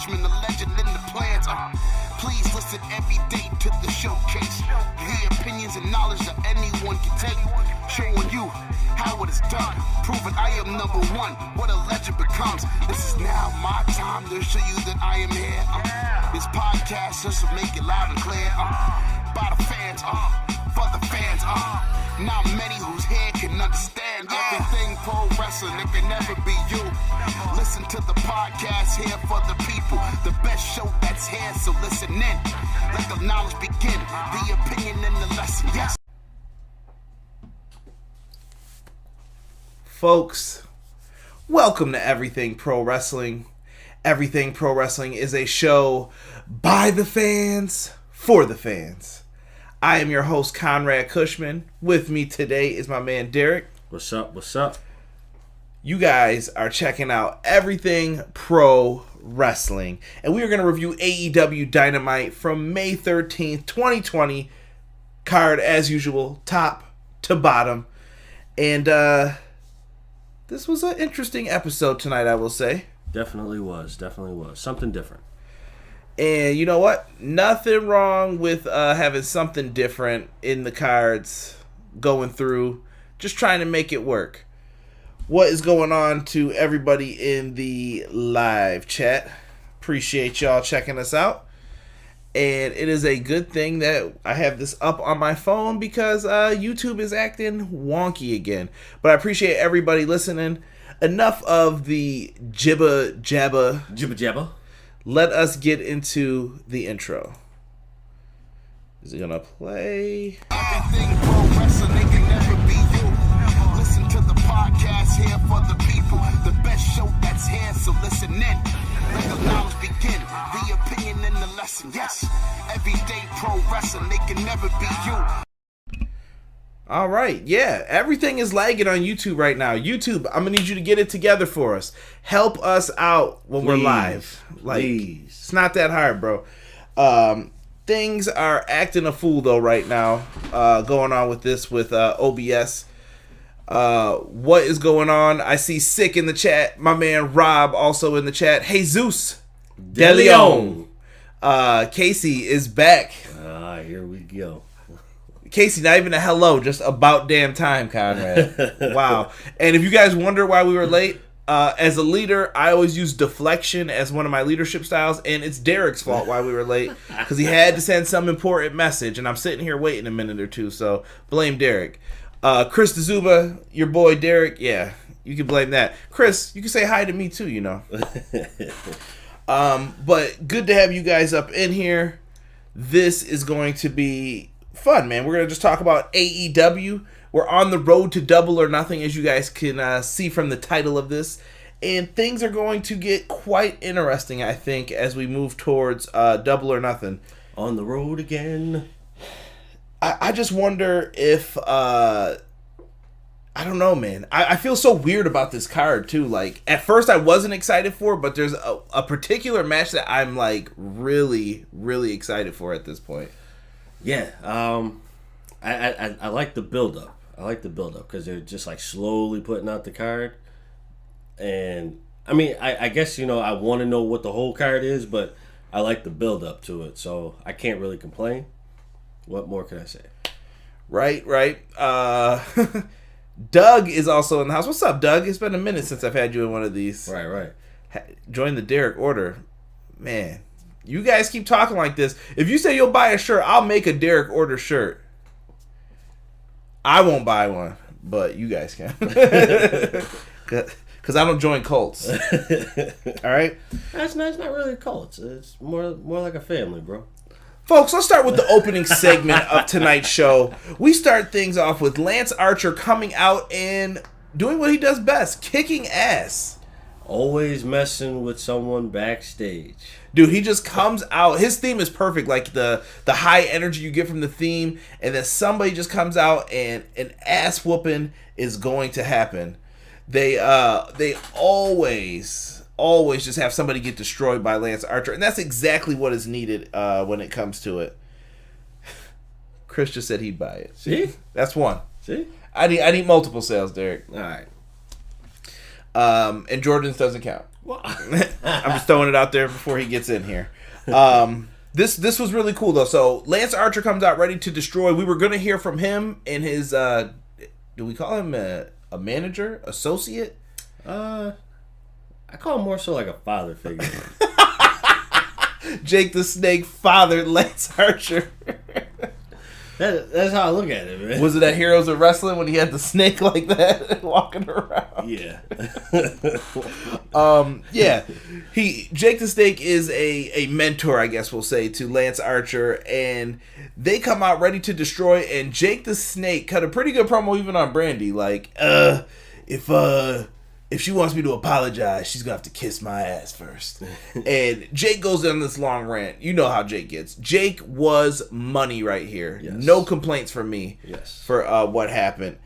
Cushman, the legend in the plans. Please listen every day to the showcase. The opinions and knowledge that anyone can take. Showing you how it is done. Proving I am number one. What a legend becomes. This is now my time to show you that I am here. This podcast just to make it loud and clear. By the fans, for the fans. Not many whose head can understand everything pro wrestling. It can never be you. Listen to the podcast here for the people. The best show that's here, so listen in. Let the knowledge begin. The opinion and the lesson. Yes. Folks, welcome to Everything Pro Wrestling. Everything Pro Wrestling is a show by the fans, for the fans. I am your host, Conrad Cushman. With me today is my man, Derek. What's up? What's up? You guys are checking out Everything Pro Wrestling. And we are going to review AEW Dynamite from May 13th, 2020. Card, as usual, top to bottom. And this was an interesting episode tonight, I will say. Definitely was. Something different. And you know what? Nothing wrong with having something different in the cards going through. Just trying to make it work. What is going on to everybody in the live chat? Appreciate y'all checking us out. And it is a good thing that I have this up on my phone because YouTube is acting wonky again. But I appreciate everybody listening. Enough of the jibba jabba. Let us get into the intro. Is it gonna play? Everything pro wrestling, they can never be you. Listen to the podcast here for the people. The best show that's here, so listen in. Let the knowledge begin. The opinion and the lesson. Yes, everyday pro wrestling, they can never be you. All right, yeah, everything is lagging on YouTube right now. YouTube, I'm gonna need you to get it together for us. Help us out when we're live. It's not that hard, bro. Things are acting a fool though right now. Going on with this with OBS. What is going on? I see Sick in the chat. My man Rob also in the chat. Jesus DeLeon. Casey is back. Here we go. Casey, not even a hello, just about damn time, Conrad. Wow. And if you guys wonder why we were late, as a leader, I always use deflection as one of my leadership styles, and it's Derek's fault why we were late, because he had to send some important message, and I'm sitting here waiting a minute or two, so blame Derek. Chris DeZuba, your boy Derek, yeah, you can blame that. Chris, you can say hi to me too, you know. But good to have you guys up in here. This is going to be fun, man. We're going to just talk about AEW. We're on the road to Double or Nothing, as you guys can see from the title of this. And things are going to get quite interesting, I think, as we move towards Double or Nothing. On the road again. I just wonder if... I don't know, man. I feel so weird about this card, too. Like, at first I wasn't excited for, but there's a particular match that I'm, like, really, really excited for at this point. Yeah, I like the build-up. Because they're just like slowly putting out the card. And I mean, I guess, you know, I want to know what the whole card is, but I like the build-up to it. So I can't really complain. What more can I say? Right. Doug is also in the house. What's up, Doug? It's been a minute since I've had you in one of these. Right. Join the Derek Order. Man, you guys keep talking like this. If you say you'll buy a shirt, I'll make a Derek Order shirt. I won't buy one, but you guys can. Because I don't join cults. All right? It's not really a cult. It's more like a family, bro. Folks, let's start with the opening segment of tonight's show. We start things off with Lance Archer coming out and doing what he does best, kicking ass. Always messing with someone backstage. Dude, he just comes out. His theme is perfect. Like the high energy you get from the theme, and then somebody just comes out and an ass whooping is going to happen. They always just have somebody get destroyed by Lance Archer, and that's exactly what is needed when it comes to it. Chris just said he'd buy it. See? That's one. See? I need multiple sales, Derek. All right. And Jordan's doesn't count. Well, I'm just throwing it out there before he gets in here. This was really cool though. So Lance Archer comes out ready to destroy. We were gonna hear from him and his do we call him a manager, associate? I call him more so like a father figure. Jake the Snake fathered Lance Archer. That's how I look at it, man. Was it at Heroes of Wrestling when he had the snake like that walking around? Yeah. Yeah. Jake the Snake is a mentor, I guess we'll say, to Lance Archer, and they come out ready to destroy, and Jake the Snake cut a pretty good promo even on Brandy, like, if she wants me to apologize, she's gonna have to kiss my ass first. And Jake goes on this long rant. You know how Jake gets. Jake was money right here. Yes. No complaints from me. Yes. For what happened.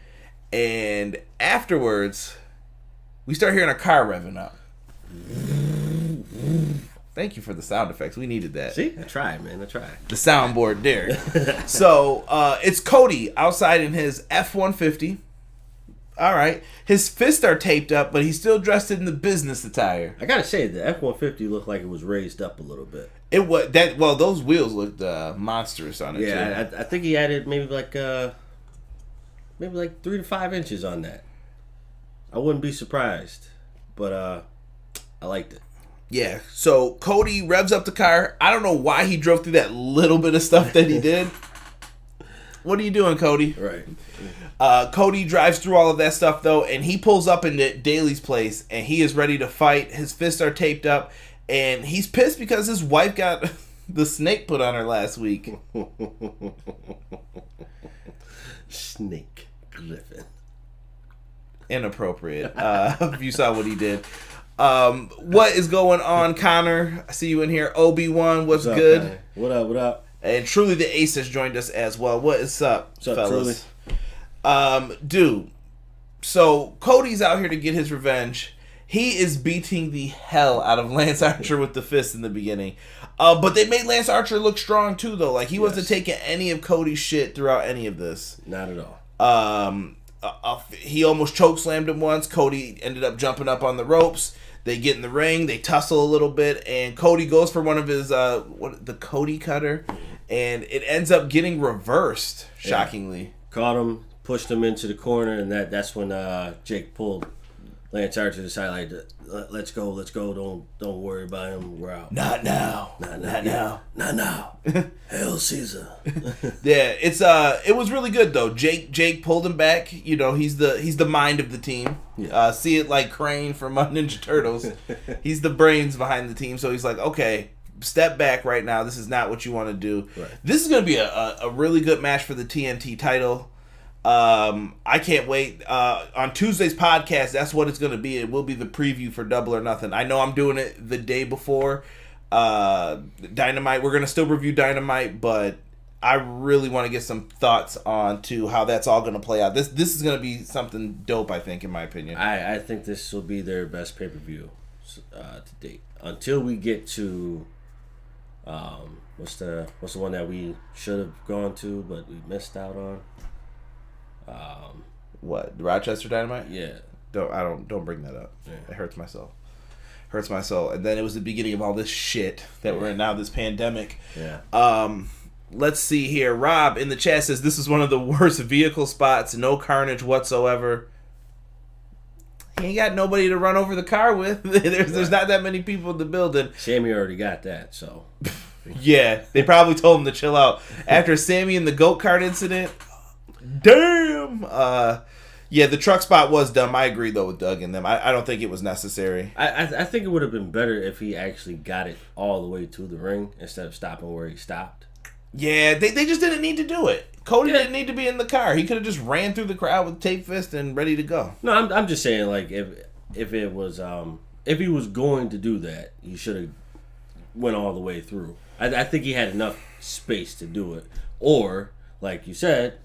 And afterwards, we start hearing a car revving up. Thank you for the sound effects. We needed that. See? I tried, man. I tried. The soundboard there. So, it's Cody outside in his F-150. All right. His fists are taped up, but he's still dressed in the business attire. I gotta say, the F-150 looked like it was raised up a little bit. It was that. Well, those wheels looked monstrous on it. Yeah, I think he added maybe like 3 to 5 inches on that. I wouldn't be surprised, but I liked it. Yeah. So Cody revs up the car. I don't know why he drove through that little bit of stuff that he did. What are you doing, Cody? Right. Cody drives through all of that stuff, though, and he pulls up into Daly's place, and he is ready to fight. His fists are taped up, and he's pissed because his wife got the snake put on her last week. Snake Griffin. Inappropriate. If you saw what he did. What is going on, Connor? I see you in here. Obi-Wan, what's good? Connor? What up, what up? And Truly the Ace has joined us as well. What is up, What's up, fellas? Dude, so Cody's out here to get his revenge. He is beating the hell out of Lance Archer with the fist in the beginning. But they made Lance Archer look strong too, though. Like, he wasn't taking any of Cody's shit throughout any of this. Not at all. He almost chokeslammed him once. Cody ended up jumping up on the ropes. They get in the ring. They tussle a little bit, and Cody goes for one of his the Cody cutter, and it ends up getting reversed. Shockingly, yeah. Caught him, pushed him into the corner, and that's when Jake pulled Lance Archer to the side, like, let's go, don't worry about him, we're out. Not now. Hail Caesar. Yeah, it was really good though. Jake pulled him back. You know, he's the mind of the team. Yeah. See it like Crane from Ninja Turtles. He's the brains behind the team. So he's like, okay, step back right now. This is not what you want to do. Right. This is going to be a really good match for the TNT title. I can't wait. On Tuesday's podcast, that's what it's going to be. It will be the preview for Double or Nothing. I know I'm doing it the day before Dynamite. We're going to still review Dynamite, but I really want to get some thoughts on to how that's all going to play out. This is going to be something dope, I think, in my opinion. I think this will be their best pay-per-view to date. Until we get to what's the one that we should have gone to but we missed out on? What, Rochester Dynamite? Yeah. Don't bring that up. Yeah. It hurts my soul. And then it was the beginning of all this shit that we're in now, this pandemic. Yeah. Let's see here. Rob in the chat says this is one of the worst vehicle spots. No carnage whatsoever. He ain't got nobody to run over the car with. There's not that many people in the building. Sammy already got that, so. Yeah, they probably told him to chill out after Sammy and the goat cart incident. Damn. Yeah, the truck spot was dumb. I agree though with Doug and them. I don't think it was necessary. I think it would have been better if he actually got it all the way to the ring instead of stopping where he stopped. Yeah, they just didn't need to do it. Cody didn't need to be in the car. He could have just ran through the crowd with tape fist and ready to go. No, I'm just saying, like, if it was if he was going to do that, he should have went all the way through. I think he had enough space to do it. Or, like you said,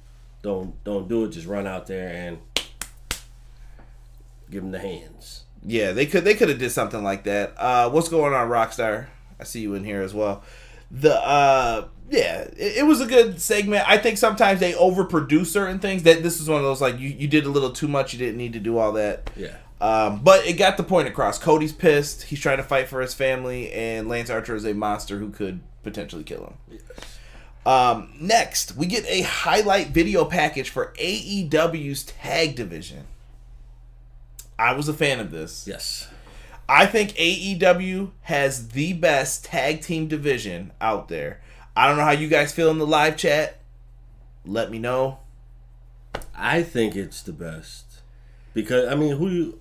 don't do it. Just run out there and give him the hands. Yeah, they could have did something like that. What's going on, Rockstar? I see you in here as well. It was a good segment. I think sometimes they overproduce certain things. That this is one of those, like, you did a little too much. You didn't need to do all that. Yeah. But it got the point across. Cody's pissed. He's trying to fight for his family, and Lance Archer is a monster who could potentially kill him. Yes. Next, we get a highlight video package for AEW's tag division. I was a fan of this. Yes. I think AEW has the best tag team division out there. I don't know how you guys feel in the live chat. Let me know. I think it's the best. Because, I mean,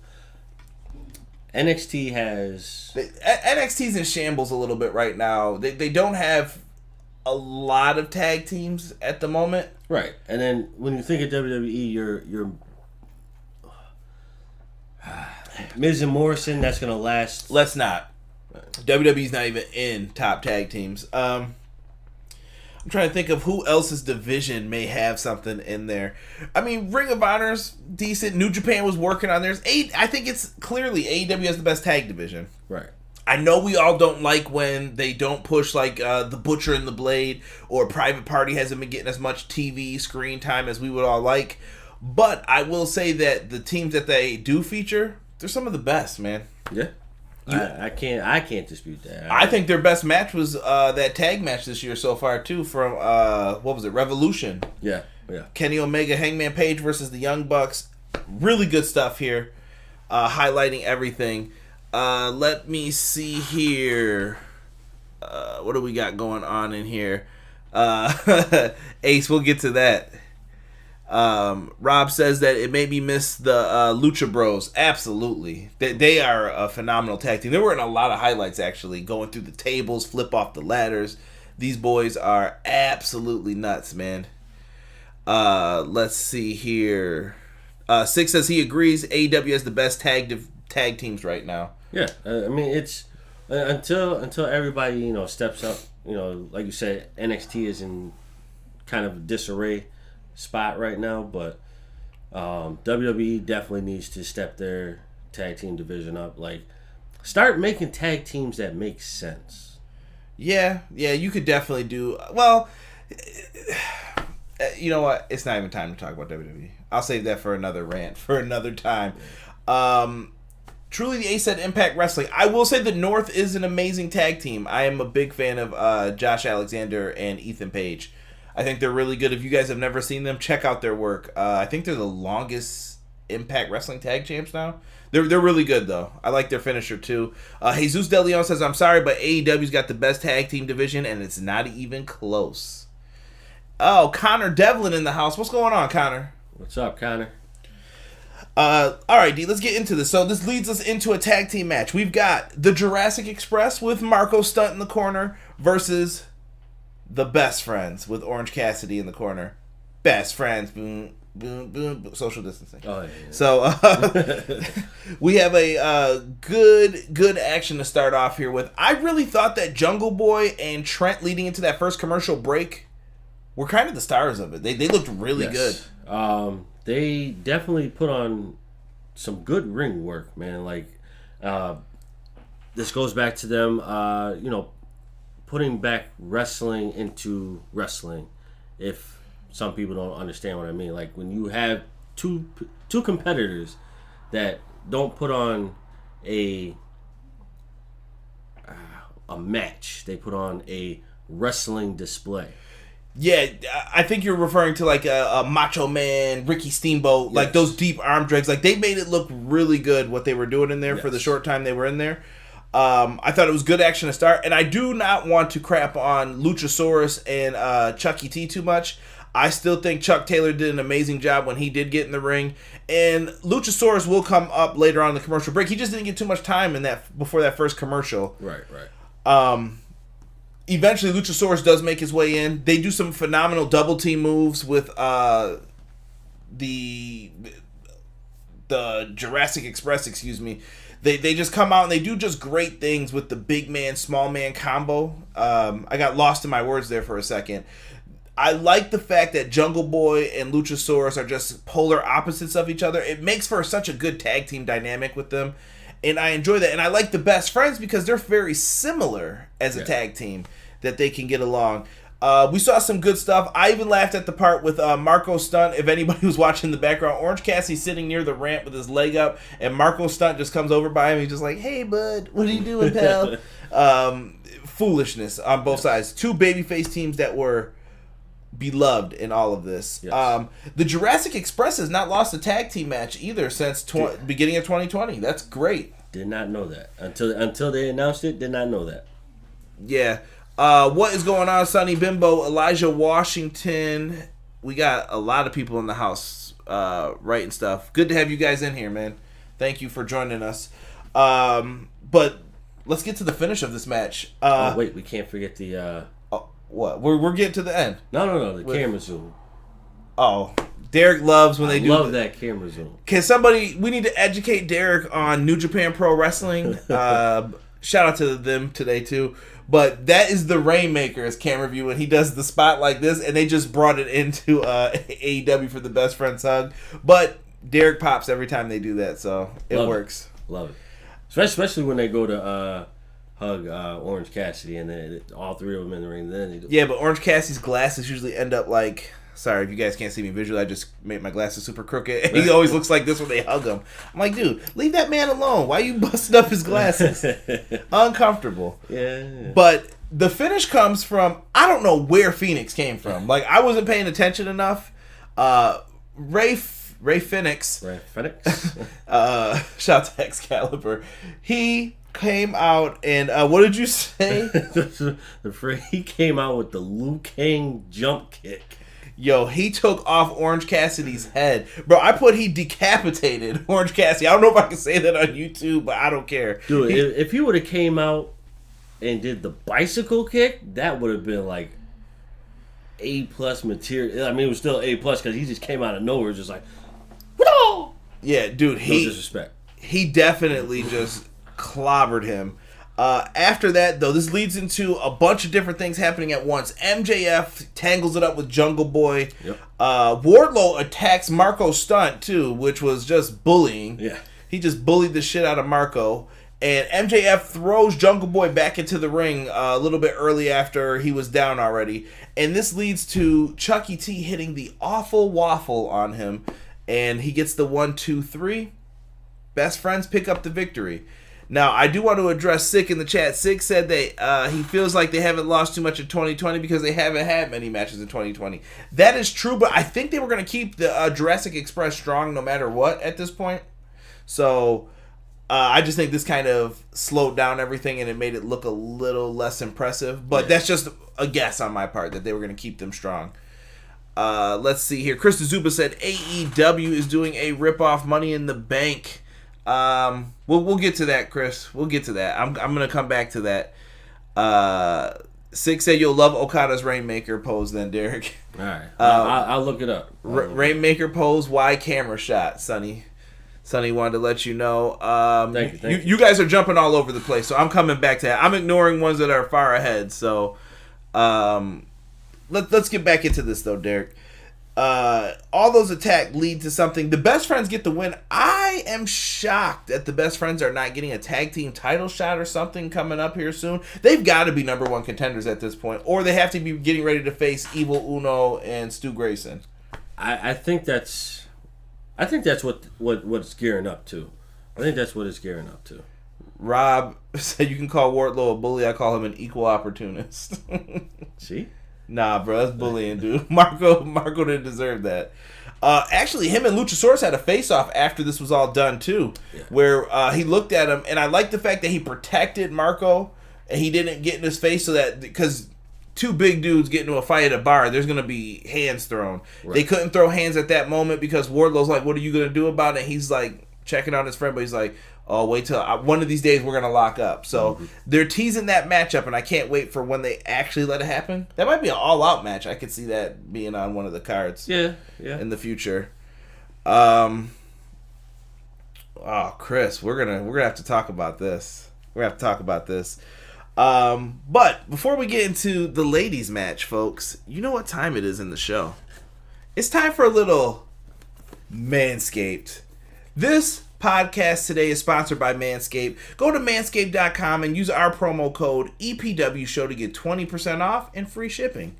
NXT has... NXT's in shambles a little bit right now. They don't have a lot of tag teams at the moment. Right. And then when you think of WWE, you're Miz and Morrison, that's going to last... Let's not. WWE's not even in top tag teams. I'm trying to think of who else's division may have something in there. I mean, Ring of Honor's decent. New Japan was working on theirs. I think it's clearly AEW has the best tag division. Right. I know we all don't like when they don't push like the Butcher and the Blade, or Private Party hasn't been getting as much TV screen time as we would all like. But I will say that the teams that they do feature, they're some of the best, man. Yeah. I can't dispute that. I think their best match was that tag match this year so far too, from what was it, Revolution? Yeah. Kenny Omega, Hangman Page versus the Young Bucks. Really good stuff here, highlighting everything. Let me see here. What do we got going on in here? Ace, we'll get to that. Rob says that it made me miss the Lucha Bros. Absolutely. They are a phenomenal tag team. They were in a lot of highlights, actually, going through the tables, flip off the ladders. These boys are absolutely nuts, man. Let's see here. Six says he agrees AEW has the best tag teams right now. Yeah, I mean, it's until everybody, steps up, like you said, NXT is in kind of disarray spot right now, but WWE definitely needs to step their tag team division up. Like, start making tag teams that make sense. Yeah, you could definitely do well. You know what? It's not even time to talk about WWE. I'll save that for another rant for another time. Truly, the Ace said Impact Wrestling. I will say the North is an amazing tag team. I am a big fan of Josh Alexander and Ethan Page. I think they're really good. If you guys have never seen them, check out their work. I think they're the longest Impact Wrestling tag champs now. They're really good, though. I like their finisher, too. Jesus De Leon says, I'm sorry, but AEW's got the best tag team division, and it's not even close. Oh, Connor Devlin in the house. What's going on, Connor? What's up, Connor? All right, D, let's get into this. So this leads us into a tag team match. We've got the Jurassic Express with Marco Stunt in the corner versus the Best Friends with Orange Cassidy in the corner. Best Friends. Boom, boom, boom, boom. Social distancing. Oh, yeah. So we have a good action to start off here with. I really thought that Jungle Boy and Trent leading into that first commercial break were kind of the stars of it. They looked really good. They definitely put on some good ring work, man. Like, this goes back to them, putting back wrestling into wrestling. If some people don't understand what I mean, like when you have two competitors that don't put on a match, they put on a wrestling display. Yeah, I think you're referring to like a Macho Man, Ricky Steamboat, like those deep arm drags. Like they made it look really good what they were doing in there for the short time they were in there. I thought it was good action to start, and I do not want to crap on Luchasaurus and Chucky T too much. I still think Chuck Taylor did an amazing job when he did get in the ring, and Luchasaurus will come up later on in the commercial break. He just didn't get too much time in that before that first commercial. Right. Eventually, Luchasaurus does make his way in. They do some phenomenal double team moves with the Jurassic Express. Excuse me. They just come out and they do just great things with the big man small man combo. I got lost in my words there for a second. I like the fact that Jungle Boy and Luchasaurus are just polar opposites of each other. It makes for such a good tag team dynamic with them. And I enjoy that. And I like the Best Friends because they're very similar as a tag team, that they can get along. We saw some good stuff. I even laughed at the part with Marco Stunt. If anybody was watching in the background, Orange Cassidy's sitting near the ramp with his leg up, and Marco Stunt just comes over by him. He's just like, "Hey, bud, what are you doing, pal?" Foolishness on both sides. Two babyface teams that were beloved in all of this. Yes. The Jurassic Express has not lost a tag team match either since beginning of 2020. That's great. Did not know that until they announced it. Did not know that. Yeah. What is going on, Sonny Bimbo, Elijah Washington? We got a lot of people in the house writing stuff. Good to have you guys in here, man. Thank you for joining us. But let's get to the finish of this match. Wait, we can't forget the... What? We're getting to the end. No. The camera zoom. Oh, Derek loves when they do. I love that camera zoom. Can somebody? We need to educate Derek on New Japan Pro Wrestling. Shout out to them today too. But that is the Rainmaker's camera view when he does the spot like this, and they just brought it into AEW for the Best Friends Hug. But Derek pops every time they do that, so it works. Love it. Especially when they go to hug Orange Cassidy, and then all three of them in the ring. Then but Orange Cassidy's glasses usually end up like... Sorry if you guys can't see me visually. I just made my glasses super crooked. And he always looks like this when they hug him. I'm like, dude, leave that man alone. Why are you busting up his glasses? Uncomfortable. Yeah. But the finish comes from... I don't know where Phoenix came from. Like, I wasn't paying attention enough. Ray Phoenix. Shout out to Excalibur. He came out and what did you say? He came out with the Liu Kang jump kick. Yo, he took off Orange Cassidy's head. Bro, I put he decapitated Orange Cassidy. I don't know if I can say that on YouTube, but I don't care. Dude, if he would have came out and did the bicycle kick, that would have been like A+ material. I mean, it was still A+ because he just came out of nowhere, just like, no! Yeah, dude, no disrespect. He definitely just clobbered him. After that, though, this leads into a bunch of different things happening at once. MJF tangles it up with Jungle Boy. Yep. Wardlow attacks Marco Stunt, too, which was just bullying. Yeah. He just bullied the shit out of Marco. And MJF throws Jungle Boy back into the ring a little bit early after he was down already. And this leads to Chucky T hitting the awful waffle on him. And he gets the 1, 2, 3. Best friends pick up the victory. Now, I do want to address Sick in the chat. Sick said that he feels like they haven't lost too much in 2020 because they haven't had many matches in 2020. That is true, but I think they were going to keep the Jurassic Express strong no matter what at this point. So, I just think this kind of slowed down everything and it made it look a little less impressive. But that's just a guess on my part that they were going to keep them strong. Let's see here. Chris Zuba said AEW is doing a rip-off Money in the Bank. We'll get to that, Chris. We'll get to that. I'm gonna come back to that. Six said you'll love Okada's Rainmaker pose then, Derek. All right, I'll look it up. Rainmaker pose, why camera shot, Sonny? Sonny wanted to let you know. Thank you. You guys are jumping all over the place, so I'm coming back to that. I'm ignoring ones that are far ahead. So, let's get back into this though, Derek. All those attacks lead to something. The Best Friends get the win. I am shocked that the Best Friends are not getting a tag team title shot or something coming up here soon. They've got to be number one contenders at this point, or they have to be getting ready to face Evil Uno and Stu Grayson. I think that's what it's gearing up to. I think that's what it's gearing up to. Rob said you can call Wardlow a bully. I call him an equal opportunist. See? Nah, bro, that's bullying, dude. Marco didn't deserve that. Actually, him and Luchasaurus had a face-off after this was all done, too, where he looked at him, and I like the fact that he protected Marco, and he didn't get in his face so that, because two big dudes get into a fight at a bar, there's going to be hands thrown. Right. They couldn't throw hands at that moment because Wardlow's like, what are you going to do about it? And he's like, checking on his friend, but he's like, oh, wait till one of these days we're going to lock up. So they're teasing that matchup, and I can't wait for when they actually let it happen. That might be an all-out match. I could see that being on one of the cards in the future. Oh, Chris, we're gonna have to talk about this. But before we get into the ladies' match, folks, you know what time it is in the show. It's time for a little Manscaped. This podcast today is sponsored by Manscaped. Go to manscaped.com and use our promo code EPWShow to get 20% off and free shipping.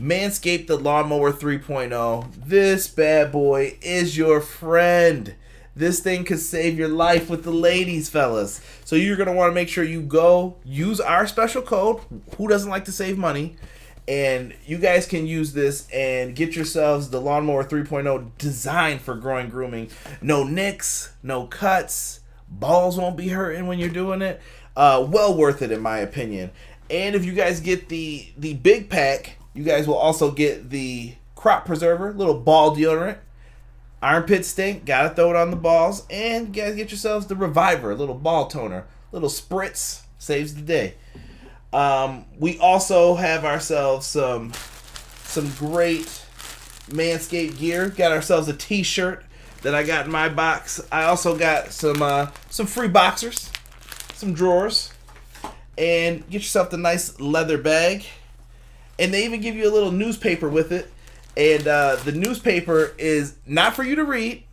Manscaped, the Lawnmower 3.0. This bad boy is your friend. This thing could save your life with the ladies, fellas. So you're going to want to make sure you go use our special code. Who doesn't like to save money? And you guys can use this and get yourselves the Lawnmower 3.0 designed for growing grooming. No nicks, no cuts. Balls won't be hurting when you're doing it. Well worth it, in my opinion. And if you guys get the big pack, you guys will also get the crop preserver, little ball deodorant. Armpit stink, gotta throw it on the balls. And you guys get yourselves the Reviver, a little ball toner. Little spritz, saves the day. We also have ourselves some great Manscaped gear. Got ourselves a t-shirt that I got in my box. I also got some free boxers, some drawers, and get yourself the nice leather bag. And they even give you a little newspaper with it. And the newspaper is not for you to read.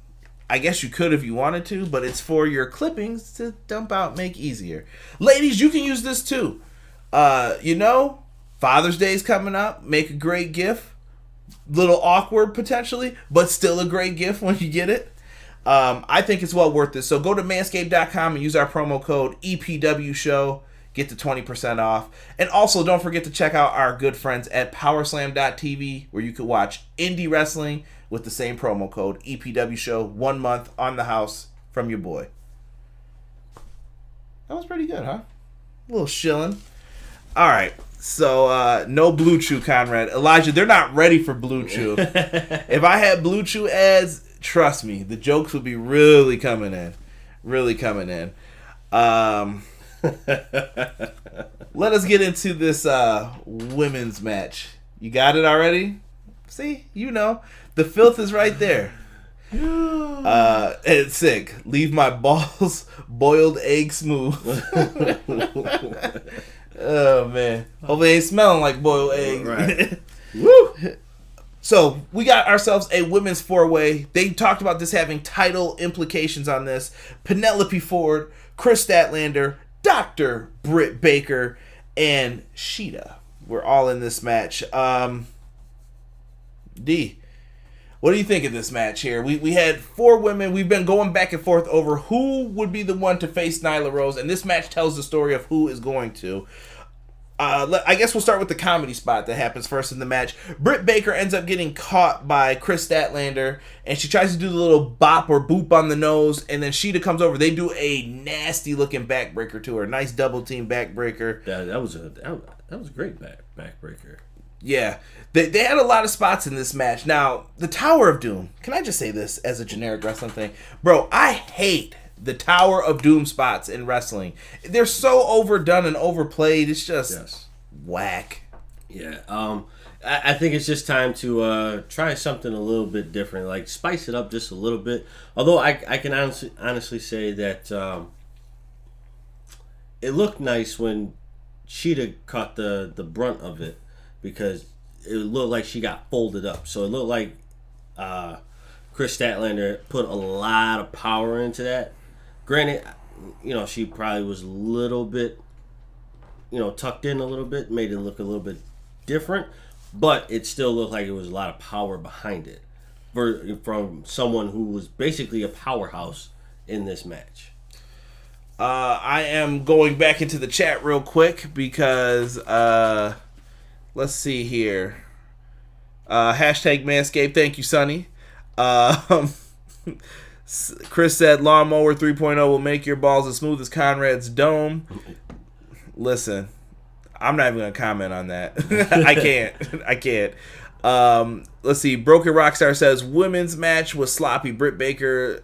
I guess you could if you wanted to, but it's for your clippings to dump out, make easier. Ladies, you can use this too. Father's Day's coming up. Make a great gift. Little awkward potentially, but still a great gift when you get it. I think it's well worth it. So go to manscaped.com and use our promo code EPWShow. Get the 20% off. And also don't forget to check out our good friends at powerslam.tv, where you can watch indie wrestling with the same promo code EPWShow. 1 month on the house from your boy. That was pretty good, huh? A little shilling. All right. So, no Blue Chew, Conrad. Elijah, they're not ready for Blue Chew. If I had Blue Chew ads, trust me, the jokes would be really coming in. Really coming in. Let us get into this women's match. You got it already? See? The filth is right there. It's sick. Leave my balls boiled egg smooth. Oh, man. Hopefully it ain't smelling like boiled eggs. Right. Woo! So, we got ourselves a women's four-way. They talked about this having title implications on this. Penelope Ford, Chris Statlander, Dr. Britt Baker, and Sheeta. We're all in this match. D, what do you think of this match here? We had four women. We've been going back and forth over who would be the one to face Nyla Rose, and this match tells the story of who is going to. I guess we'll start with the comedy spot that happens first in the match. Britt Baker ends up getting caught by Chris Statlander, and she tries to do the little bop or boop on the nose, and then Sheeta comes over. They do a nasty-looking backbreaker to her. Nice double-team backbreaker. That was a great backbreaker. Yeah. They had a lot of spots in this match. Now, the Tower of Doom. Can I just say this as a generic wrestling thing? Bro, I hate the Tower of Doom spots in wrestling. They're so overdone and overplayed. It's just whack. Yeah. I think it's just time to try something a little bit different. Like, spice it up just a little bit. Although I can honestly say that it looked nice when Sheeta caught the brunt of it, because it looked like she got folded up. So it looked like Chris Statlander put a lot of power into that. Granted, she probably was a little bit, tucked in a little bit, made it look a little bit different, but it still looked like it was a lot of power behind it from someone who was basically a powerhouse in this match. I am going back into the chat real quick because let's see here. Hashtag Manscaped. Thank you, Sonny. Chris said Lawnmower 3.0 will make your balls as smooth as Conrad's dome. Listen, I'm not even going to comment on that. I can't. Let's see. Broken Rockstar says women's match was sloppy. Britt Baker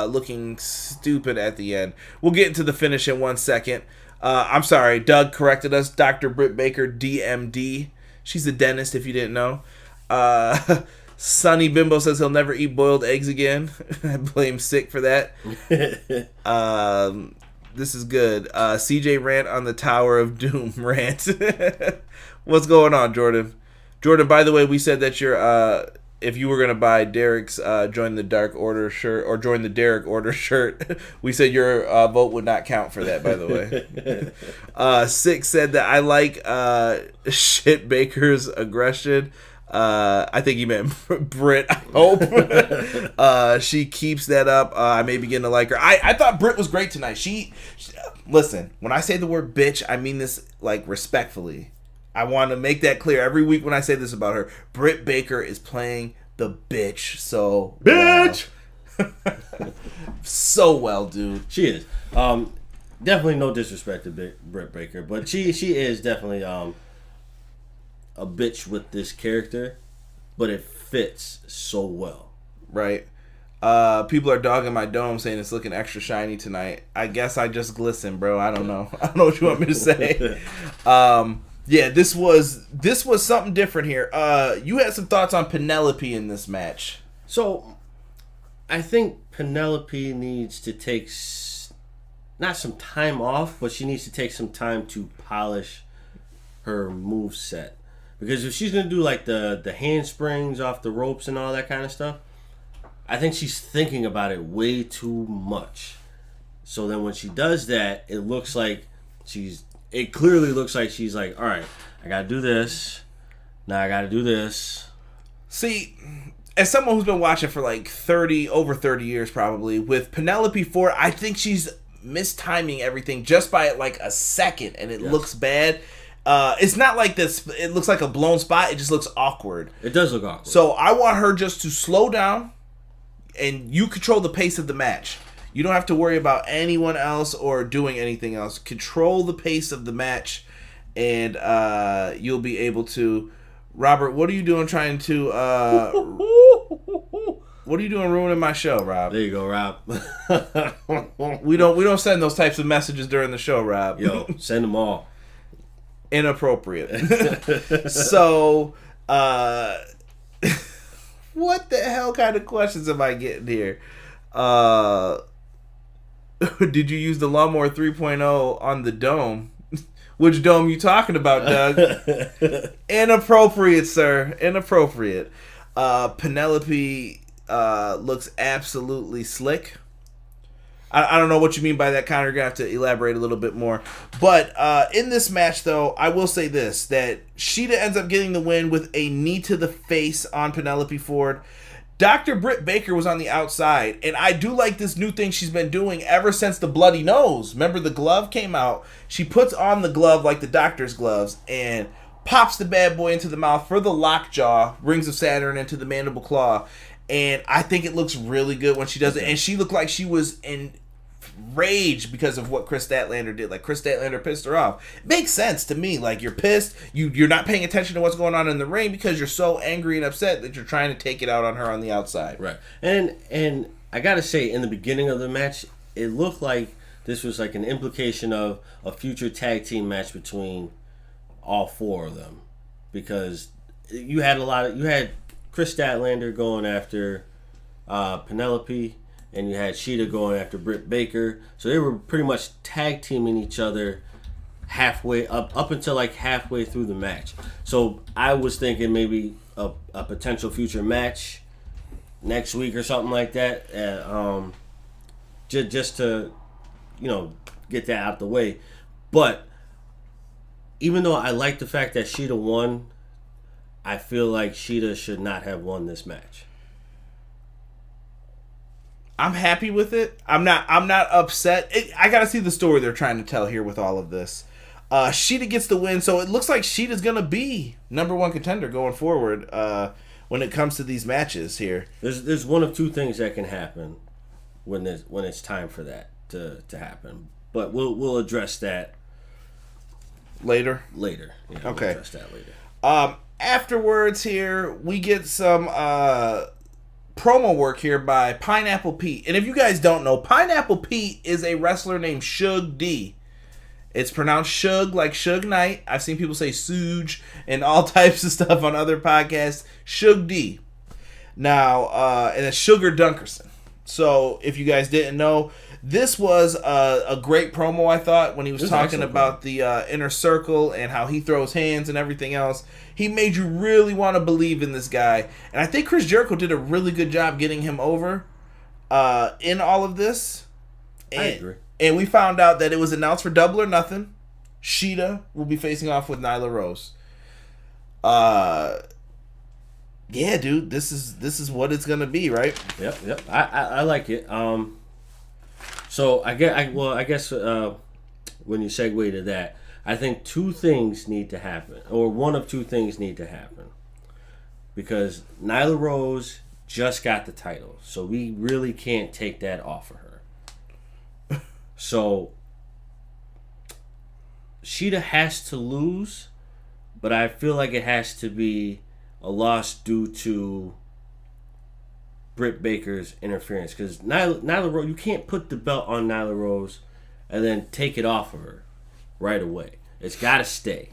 looking stupid at the end. We'll get into the finish in 1 second. I'm sorry. Doug corrected us. Dr. Britt Baker, DMD. She's a dentist, if you didn't know. Sonny Bimbo says he'll never eat boiled eggs again. I blame Sick for that. This is good. CJ rant on the Tower of Doom rant. What's going on, Jordan? Jordan, by the way, we said that you're if you were gonna buy Derek's join the Dark Order shirt or join the Derek Order shirt, we said your vote would not count for that. By the way, Sick said that I like Shit Baker's aggression. I think he meant Britt. I hope she keeps that up. I may begin to like her. I thought Britt was great tonight. She listen, when I say the word bitch, I mean this like respectfully. I want to make that clear every week when I say this about her. Britt Baker is playing the bitch. So bitch. Well. So well, dude. She is. Definitely no disrespect to Britt Baker, but she is definitely a bitch with this character, but it fits so well. Right. People are dogging my dome saying it's looking extra shiny tonight. I guess I just glisten, bro. I don't know. I don't know what you want me to say. Yeah, this was something different here. You had some thoughts on Penelope in this match. So, I think Penelope needs to take not some time off, but she needs to take some time to polish her move set. Because if she's gonna do like the handsprings off the ropes and all that kind of stuff, I think she's thinking about it way too much. So then when she does that, it clearly looks like she's like, all right, I gotta do this. Now I gotta do this. See, as someone who's been watching for like over 30 years probably, with Penelope Ford, I think she's mistiming everything just by like a second, and it looks bad. It's not like this. It looks like a blown spot. It just looks awkward. It does look awkward. So I want her just to slow down, and you control the pace of the match. You don't have to worry about anyone else or doing anything else. Control the pace of the match, and you'll be able to. Robert, what are you doing trying to... what are you doing ruining my show, Rob? There you go, Rob. We don't send those types of messages during the show, Rob. Yo, send them all. Inappropriate. So, what the hell kind of questions am I getting here? Did you use the Lawnmower 3.0 on the dome? Which dome you talking about, Doug? Inappropriate, sir. Inappropriate. Penelope looks absolutely slick. I don't know what you mean by that, Connor. You're going to have to elaborate a little bit more. But in this match, though, I will say this, that Sheeta ends up getting the win with a knee to the face on Penelope Ford. Dr. Britt Baker was on the outside, and I do like this new thing she's been doing ever since the bloody nose. Remember, the glove came out. She puts on the glove like the doctor's gloves and pops the bad boy into the mouth for the lockjaw, Rings of Saturn into the mandible claw. And I think it looks really good when she does it. And she looked like she was in rage because of what Chris Statlander did. Like, Chris Statlander pissed her off. It makes sense to me. Like, you're pissed. You're not paying attention to what's going on in the ring because you're so angry and upset that you're trying to take it out on her on the outside. Right. And I gotta say, in the beginning of the match, it looked like this was like an implication of a future tag team match between all four of them. Because you had Chris Statlander going after Penelope, and you had Sheeta going after Britt Baker. So they were pretty much tag teaming each other halfway up until like halfway through the match. So I was thinking maybe a potential future match next week or something like that. Just to, get that out the way. But even though I like the fact that Sheeta won, I feel like Sheeta should not have won this match. I'm happy with it. I'm not upset. I gotta see the story they're trying to tell here with all of this. Sheeta gets the win, so it looks like Sheeta's gonna be #1 contender going forward when it comes to these matches here. There's one of two things that can happen when it's time for that to happen. But we'll address that later. Yeah, okay. We'll address that later. Afterwards here, we get some promo work here by Pineapple Pete. And if you guys don't know, Pineapple Pete is a wrestler named Suge D. It's pronounced Suge, like Suge Knight. I've seen people say Suge and all types of stuff on other podcasts. Suge D. Now, and it's Sugar Dunkerson. So, if you guys didn't know, this was a great promo, I thought, when he was talking about the inner circle and how he throws hands and everything else. He made you really want to believe in this guy. And I think Chris Jericho did a really good job getting him over in all of this. And, I agree. And we found out that it was announced for Double or Nothing. Sheeta will be facing off with Nyla Rose. Yeah, dude, this is what it's gonna be, right? Yep. I like it. So I guess when you segue to that, I think two things need to happen, or one of two things need to happen, because Nyla Rose just got the title, so we really can't take that off of her. So Shida has to lose, but I feel like it has to be a loss due to Britt Baker's interference, because Nyla Rose, you can't put the belt on Nyla Rose and then take it off of her right away. It's got to stay.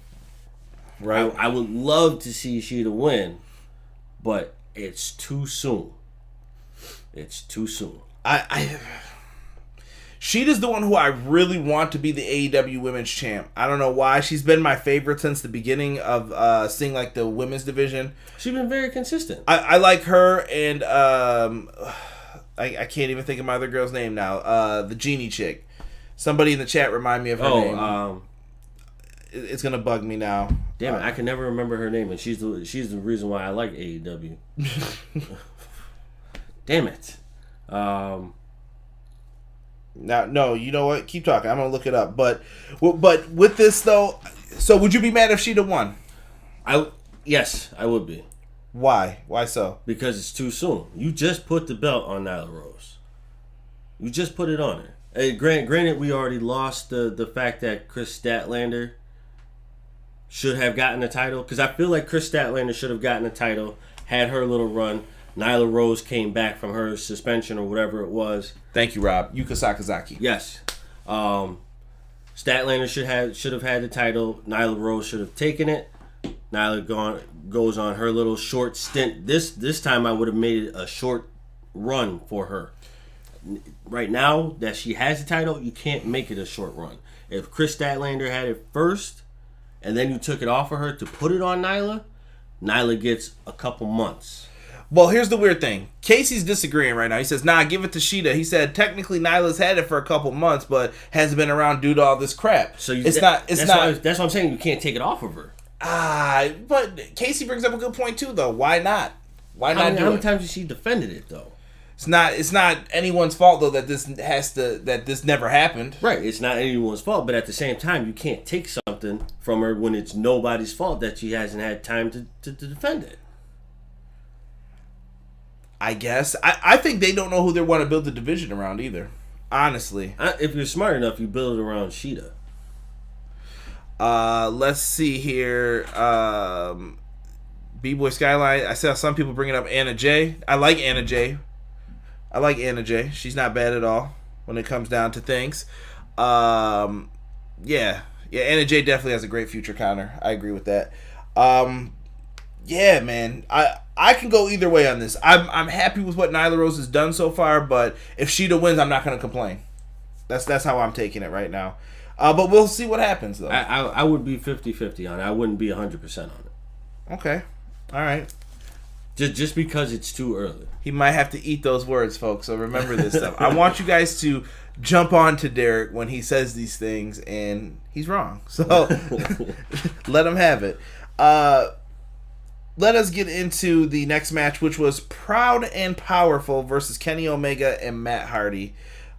Right. I would love to see Shida win, but it's too soon. It's too soon. Sheeta's the one who I really want to be the AEW Women's Champ. I don't know why. She's been my favorite since the beginning of seeing like the women's division. She's been very consistent. I like her, and I can't even think of my other girl's name now. The Genie chick. Somebody in the chat remind me of her name. It's gonna bug me now. Damn it, I can never remember her name, and she's the reason why I like AEW. Damn it. Now, no, you know what? Keep talking. I'm gonna look it up. But with this though, so would you be mad if Shida won? Yes, I would be. Why? Why so? Because it's too soon. You just put the belt on Nyla Rose. You just put it on her. Hey, granted, we already lost the fact that Chris Statlander should have gotten the title, because I feel like Chris Statlander should have gotten the title, had her little run. Nyla Rose came back from her suspension or whatever it was. Thank you, Rob. Yuka Sakazaki. Yes. Statlander should have had the title. Nyla Rose should have taken it. Nyla goes on her little short stint. This time I would have made it a short run for her. Right now that she has the title, you can't make it a short run. If Chris Statlander had it first, and then you took it off of her to put it on Nyla gets a couple months. Well, here's the weird thing. Casey's disagreeing right now. He says, nah, give it to Shida. He said, technically, Nyla's had it for a couple months, but hasn't been around due to all this crap. So that's what I'm saying. You can't take it off of her. But Casey brings up a good point, too, though. Why not? How many times has she defended it, though? It's not anyone's fault, though, that this never happened. Right. It's not anyone's fault, but at the same time, you can't take something from her when it's nobody's fault that she hasn't had time to defend it. I guess. I think they don't know who they want to build the division around either. Honestly. If you're smart enough, you build it around Shida. Let's see here. B-Boy Skyline. I saw some people bringing up Anna Jay. I like Anna Jay. She's not bad at all when it comes down to things. Yeah, Anna Jay definitely has a great future, Connor. I agree with that. Yeah, man. I can go either way on this. I'm happy with what Nyla Rose has done so far, but if Shida wins, I'm not going to complain. That's how I'm taking it right now. But we'll see what happens, though. I would be 50-50 on it. I wouldn't be 100% on it. Okay. All right. Just because it's too early. He might have to eat those words, folks, so remember this stuff. I want you guys to jump on to Derek when he says these things, and he's wrong. So let him have it. Let us get into the next match, which was Proud and Powerful versus Kenny Omega and Matt Hardy.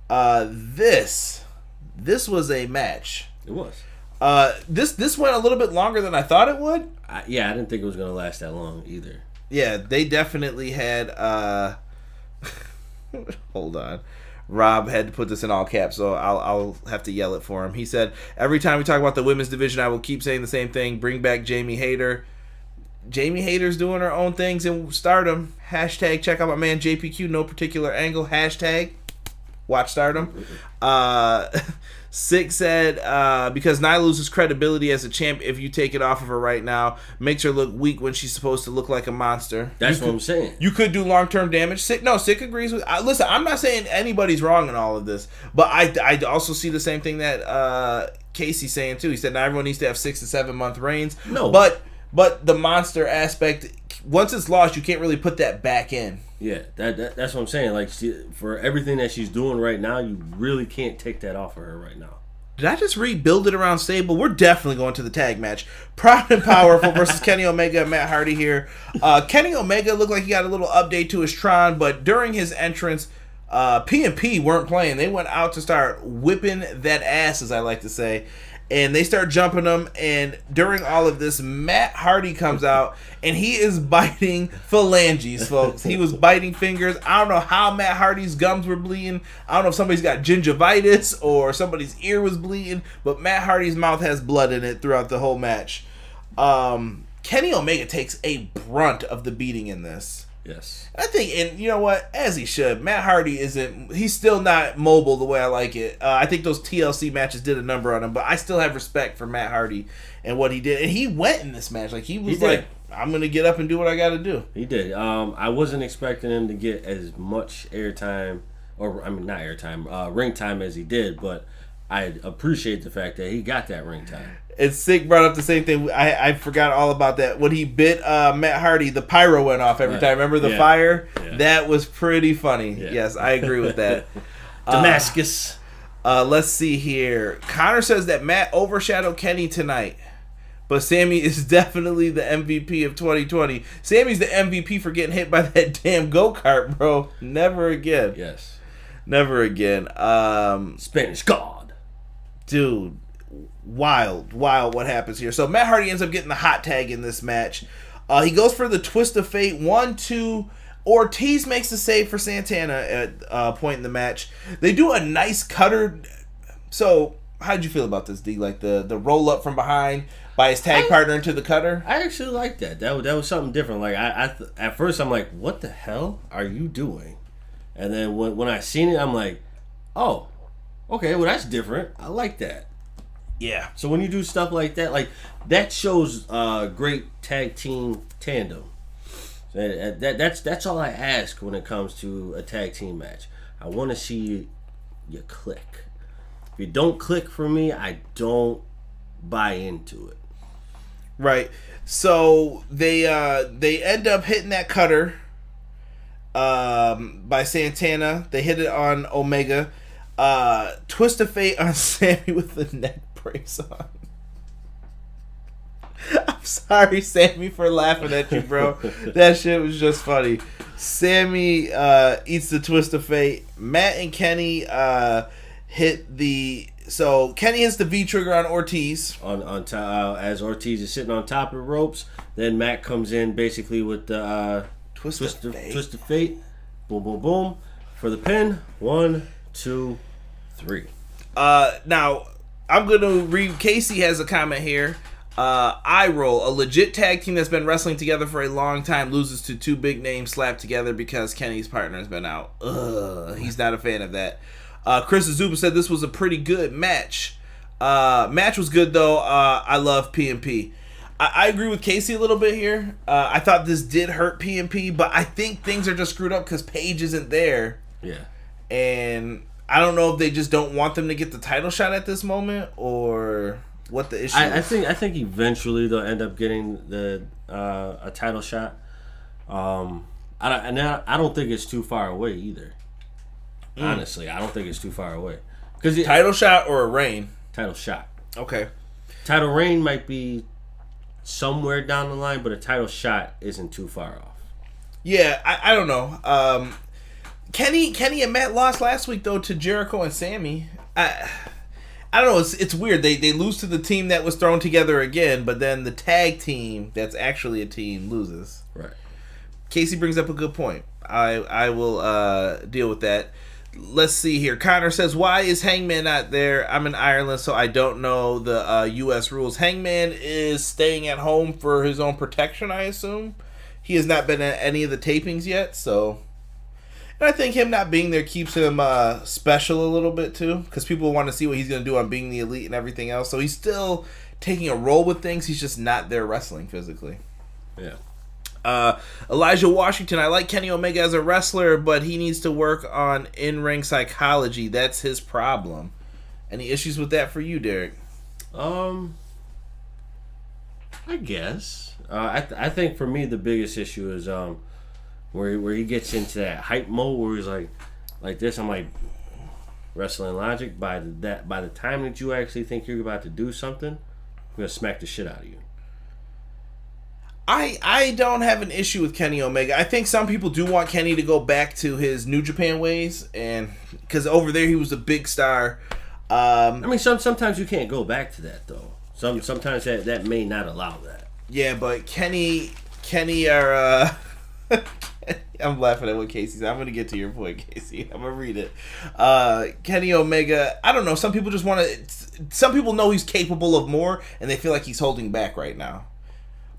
This was a match. It was. This went a little bit longer than I thought it would. I didn't think it was going to last that long either. Yeah, they definitely had... Hold on. Rob had to put this in all caps, so I'll have to yell it for him. He said, every time we talk about the women's division, I will keep saying the same thing. Bring back Jamie Hayter. Jamie Hayter's doing her own things in Stardom. Hashtag check out my man JPQ, no particular angle. Hashtag watch Stardom. Six said, because Nyla loses credibility as a champ if you take it off of her right now. Makes her look weak when she's supposed to look like a monster. That's what I'm saying. You could do long-term damage. Sick agrees with... listen, I'm not saying anybody's wrong in all of this, but I also see the same thing that Casey's saying, too. He said not everyone needs to have 6 to 7 month reigns. No. But the monster aspect, once it's lost, you can't really put that back in. Yeah, that's what I'm saying. Like, for everything that she's doing right now, you really can't take that off of her right now. Did I just rebuild it around stable? We're definitely going to the tag match. Proud and Powerful versus Kenny Omega and Matt Hardy here. Kenny Omega looked like he got a little update to his Tron, but during his entrance, P&P weren't playing. They went out to start whipping that ass, as I like to say. And they start jumping them, and during all of this, Matt Hardy comes out, and he is biting phalanges, folks. He was biting fingers. I don't know how Matt Hardy's gums were bleeding. I don't know if somebody's got gingivitis or somebody's ear was bleeding, but Matt Hardy's mouth has blood in it throughout the whole match. Kenny Omega takes a brunt of the beating in this. Yes. I think, and you know what, as he should, Matt Hardy he's still not mobile the way I like it. I think those TLC matches did a number on him, but I still have respect for Matt Hardy and what he did. And he went in this match. Like, he was like, I'm going to get up and do what I got to do. He did. I wasn't expecting him to get as much airtime, not airtime, ring time as he did, but I appreciate the fact that he got that ring time. And Sick brought up the same thing. I forgot all about that. When he bit Matt Hardy, the pyro went off every time. Remember the fire? Yeah. That was pretty funny. Yeah. Yes, I agree with that. Damascus. Let's see here. Connor says that Matt overshadowed Kenny tonight, but Sammy is definitely the MVP of 2020. Sammy's the MVP for getting hit by that damn go-kart, bro. Never again. Yes. Never again. Spanish God. Dude. Wild what happens here. So Matt Hardy ends up getting the hot tag in this match. He goes for the twist of fate. 1-2. Ortiz makes the save for Santana at a point in the match. They do a nice cutter. So how'd you feel about this, D? Like the roll up from behind by his tag partner into the cutter? I actually like that. That was something different. Like at first I'm like, what the hell are you doing? And then when I seen it, I'm like, oh, okay, well that's different. I like that. Yeah. So when you do stuff like that shows great tag team tandem. That's all I ask when it comes to a tag team match. I want to see you click. If you don't click for me, I don't buy into it. Right. So they end up hitting that cutter by Santana. They hit it on Omega. Twist of fate on Sammy with the neck brace on. I'm sorry, Sammy, for laughing at you, bro. That shit was just funny. Sammy eats the twist of fate. Matt and Kenny hit the... So Kenny hits the V trigger on Ortiz. As Ortiz is sitting on top of the ropes, then Matt comes in basically with the twist of fate. Boom, boom, boom. For the pin. 1, 2, 3. Now, I'm going to read... Casey has a comment here. Eye roll. A legit tag team that's been wrestling together for a long time loses to two big names slapped together because Kenny's partner has been out. He's not a fan of that. Chris Azuba said this was a pretty good match. Match was good, though. I love P&P. I agree with Casey a little bit here. I thought this did hurt P&P, but I think things are just screwed up because Paige isn't there. Yeah. And I don't know if they just don't want them to get the title shot at this moment or what the issue is. I think eventually they'll end up getting a title shot. I don't think it's too far away either. Honestly, I don't think it's too far away. Title shot or a reign? Title shot. Okay. Title reign might be somewhere down the line, but a title shot isn't too far off. Yeah, I don't know. Kenny and Matt lost last week though to Jericho and Sammy. I don't know. It's weird. They lose to the team that was thrown together again, but then the tag team that's actually a team loses. Right. Casey brings up a good point. I will deal with that. Let's see here. Connor says, why is Hangman not there? I'm in Ireland, so I don't know the U.S. rules. Hangman is staying at home for his own protection, I assume. He has not been at any of the tapings yet, so... And I think him not being there keeps him special a little bit, too, because people want to see what he's going to do on Being the Elite and everything else. So he's still taking a role with things. He's just not there wrestling physically. Yeah. Elijah Washington, I like Kenny Omega as a wrestler, but he needs to work on in-ring psychology. That's his problem. Any issues with that for you, Derek? I guess. I think for me the biggest issue is where he gets into that hype mode where he's like this. I'm like, wrestling logic, by the time that you actually think you're about to do something, I'm gonna smack the shit out of you. I don't have an issue with Kenny Omega. I think some people do want Kenny to go back to his New Japan ways, and because over there he was a big star. I mean, sometimes you can't go back to that though. Sometimes that may not allow that. Yeah, but Kenny are. I'm laughing at what Casey said. I'm going to get to your point, Casey. I'm going to read it. Kenny Omega, I don't know. Some people just want to... Some people know he's capable of more, and they feel like he's holding back right now.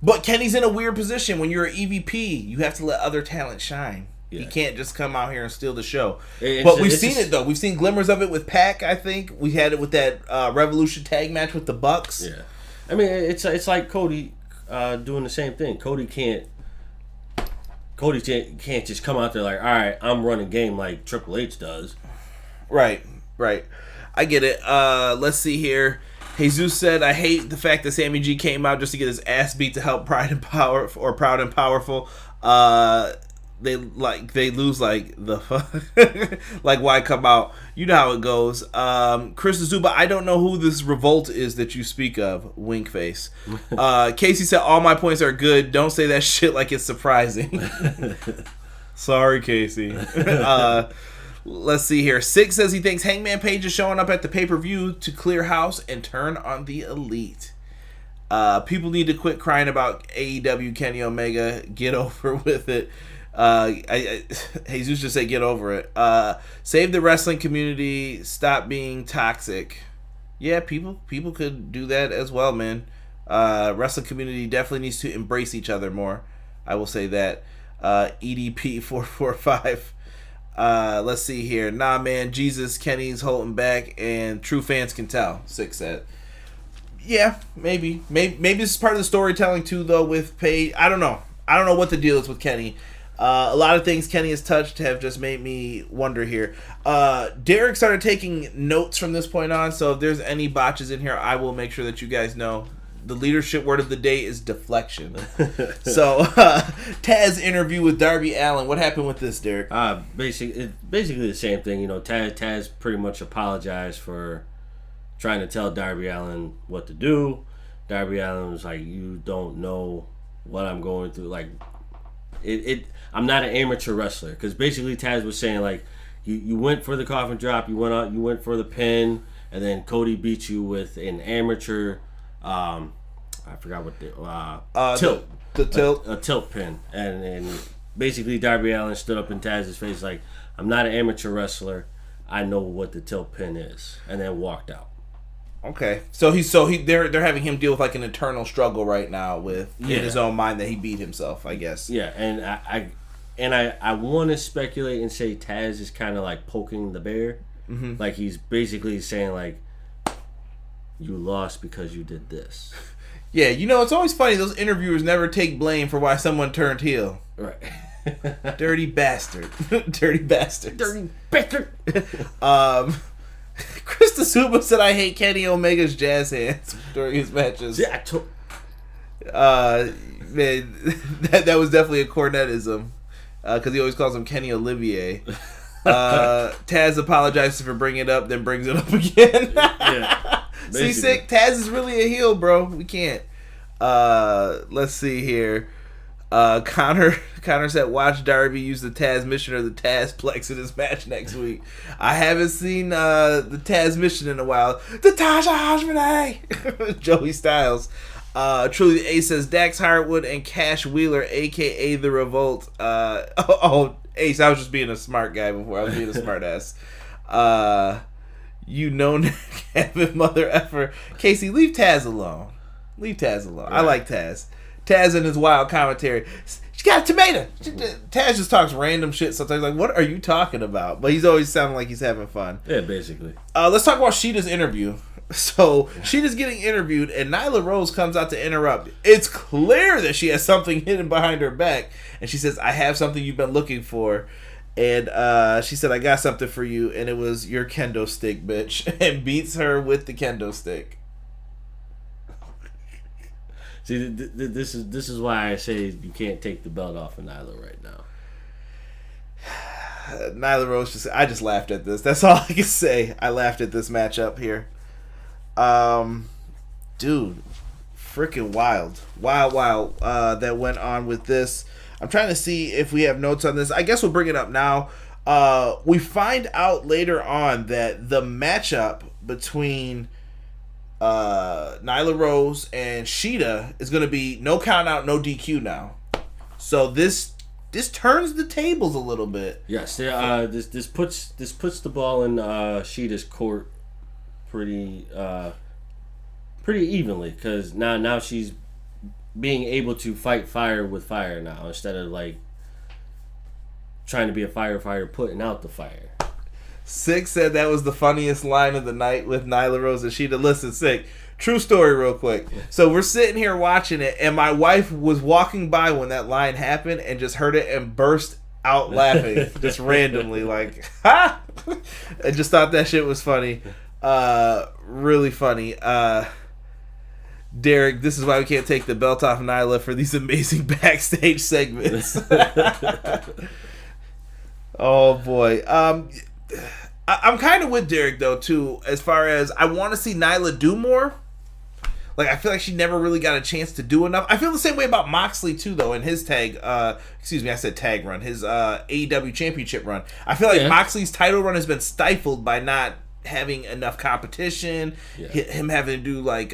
But Kenny's in a weird position. When you're an EVP, you have to let other talent shine. Yeah. He can't just come out here and steal the show. But we've seen it, though. We've seen glimmers of it with Pac, I think. We had it with that Revolution tag match with the Bucks. Yeah. I mean, it's like Cody doing the same thing. Cody can't just come out there like, all right, I'm running game like Triple H does. Right. I get it. Let's see here. Jesus said, I hate the fact that Sammy G came out just to get his ass beat to help Proud and Powerful. They lose like the fuck. Like, why come out? You know how it goes. Chris Azuba, I don't know who this revolt is that you speak of. Wink face. Casey said, all my points are good. Don't say that shit like it's surprising. Sorry, Casey. Let's see here. Six says he thinks Hangman Page is showing up at the pay-per-view to clear house and turn on the Elite. People need to quit crying about AEW Kenny Omega. Get over with it. Jesus just said get over it. Save the wrestling community. Stop being toxic. Yeah, people could do that as well, man. Wrestling community definitely needs to embrace each other more. I will say that. EDP 445. Let's see here. Nah, man, Jesus, Kenny's holding back, and true fans can tell. Six said. Yeah, maybe this is part of the storytelling too, though. With Paige, I don't know what the deal is with Kenny. A lot of things Kenny has touched have just made me wonder here. Derek started taking notes from this point on, so if there's any botches in here, I will make sure that you guys know. The leadership word of the day is deflection. So, Taz interview with Darby Allin. What happened with this, Derek? Basically the same thing. You know, Taz pretty much apologized for trying to tell Darby Allin what to do. Darby Allin was like, "You don't know what I'm going through. Like, I'm not an amateur wrestler." Because basically, Taz was saying like, you went for the coffin drop, you went for the pin, and then Cody beat you with an amateur. I forgot what the tilt. The tilt. A tilt pin. And basically Darby Allin stood up in Taz's face like, I'm not an amateur wrestler. I know what the tilt pin is. And then walked out. Okay. So they're having him deal with like an internal struggle right now with in his own mind that he beat himself, I guess. Yeah, and I want to speculate and say Taz is kind of like poking the bear. Mm-hmm. Like he's basically saying like, you lost because you did this. Yeah, you know, it's always funny. Those interviewers never take blame for why someone turned heel. Right. Dirty bastard. Dirty bastards. Dirty bastard. Chris Tsuba said, I hate Kenny Omega's jazz hands during his matches. Yeah, man, that was definitely a Cornetism. Because he always calls him Kenny Olivier. Taz apologizes for bringing it up, then brings it up again. Yeah. See, sick. Taz is really a heel, bro. We can't. Let's see here. Connor said, watch Darby use the Taz mission or the Tazplex in his match next week. I haven't seen the Taz mission in a while. The Tasha Hashmane! Joey Styles. Truly the Ace says, Dax Hardwood and Cash Wheeler, a.k.a. The Revolt. Ace, I was just being a smart guy before. I was being a smart ass. You know, Kevin, mother effer. Casey, leave Taz alone. Leave Taz alone. Right. I like Taz. Taz and his wild commentary. She got a tomato. Taz just talks random shit sometimes. Like, what are you talking about? But he's always sounding like he's having fun. Yeah, basically. Let's talk about Sheeta's interview. So, Sheeta's getting interviewed, and Nyla Rose comes out to interrupt. It's clear that she has something hidden behind her back. And she says, I have something you've been looking for. And she said, I got something for you. And it was your kendo stick, bitch. And beats her with the kendo stick. See, this is why I say you can't take the belt off of Nyla right now. Nyla Rose I just laughed at this. That's all I can say. I laughed at this matchup here. Dude, freaking wild that went on with this. I'm trying to see if we have notes on this. I guess we'll bring it up now. We find out later on that the matchup between Nyla Rose and Shida is going to be no count out, no DQ now. So this turns the tables a little bit. Yes, this puts the ball in Shida's court pretty evenly, because now she's being able to fight fire with fire now, instead of like trying to be a firefighter putting out the fire. Sick said that was the funniest line of the night with Nyla Rose and Shida. Listen, Sick, true story real quick. So we're sitting here watching it, and my wife was walking by when that line happened and just heard it and burst out laughing just randomly, like, ha! I just thought that shit was funny. Really funny. Derek, this is why we can't take the belt off Nyla for these amazing backstage segments. Oh boy. I'm kind of with Derek though too, as far as I want to see Nyla do more. Like, I feel like she never really got a chance to do enough. I feel the same way about Moxley too, though, in his tag. I said tag run. His AEW Championship run. I feel like Moxley's title run has been stifled by not having enough competition. Yeah. Him having to do like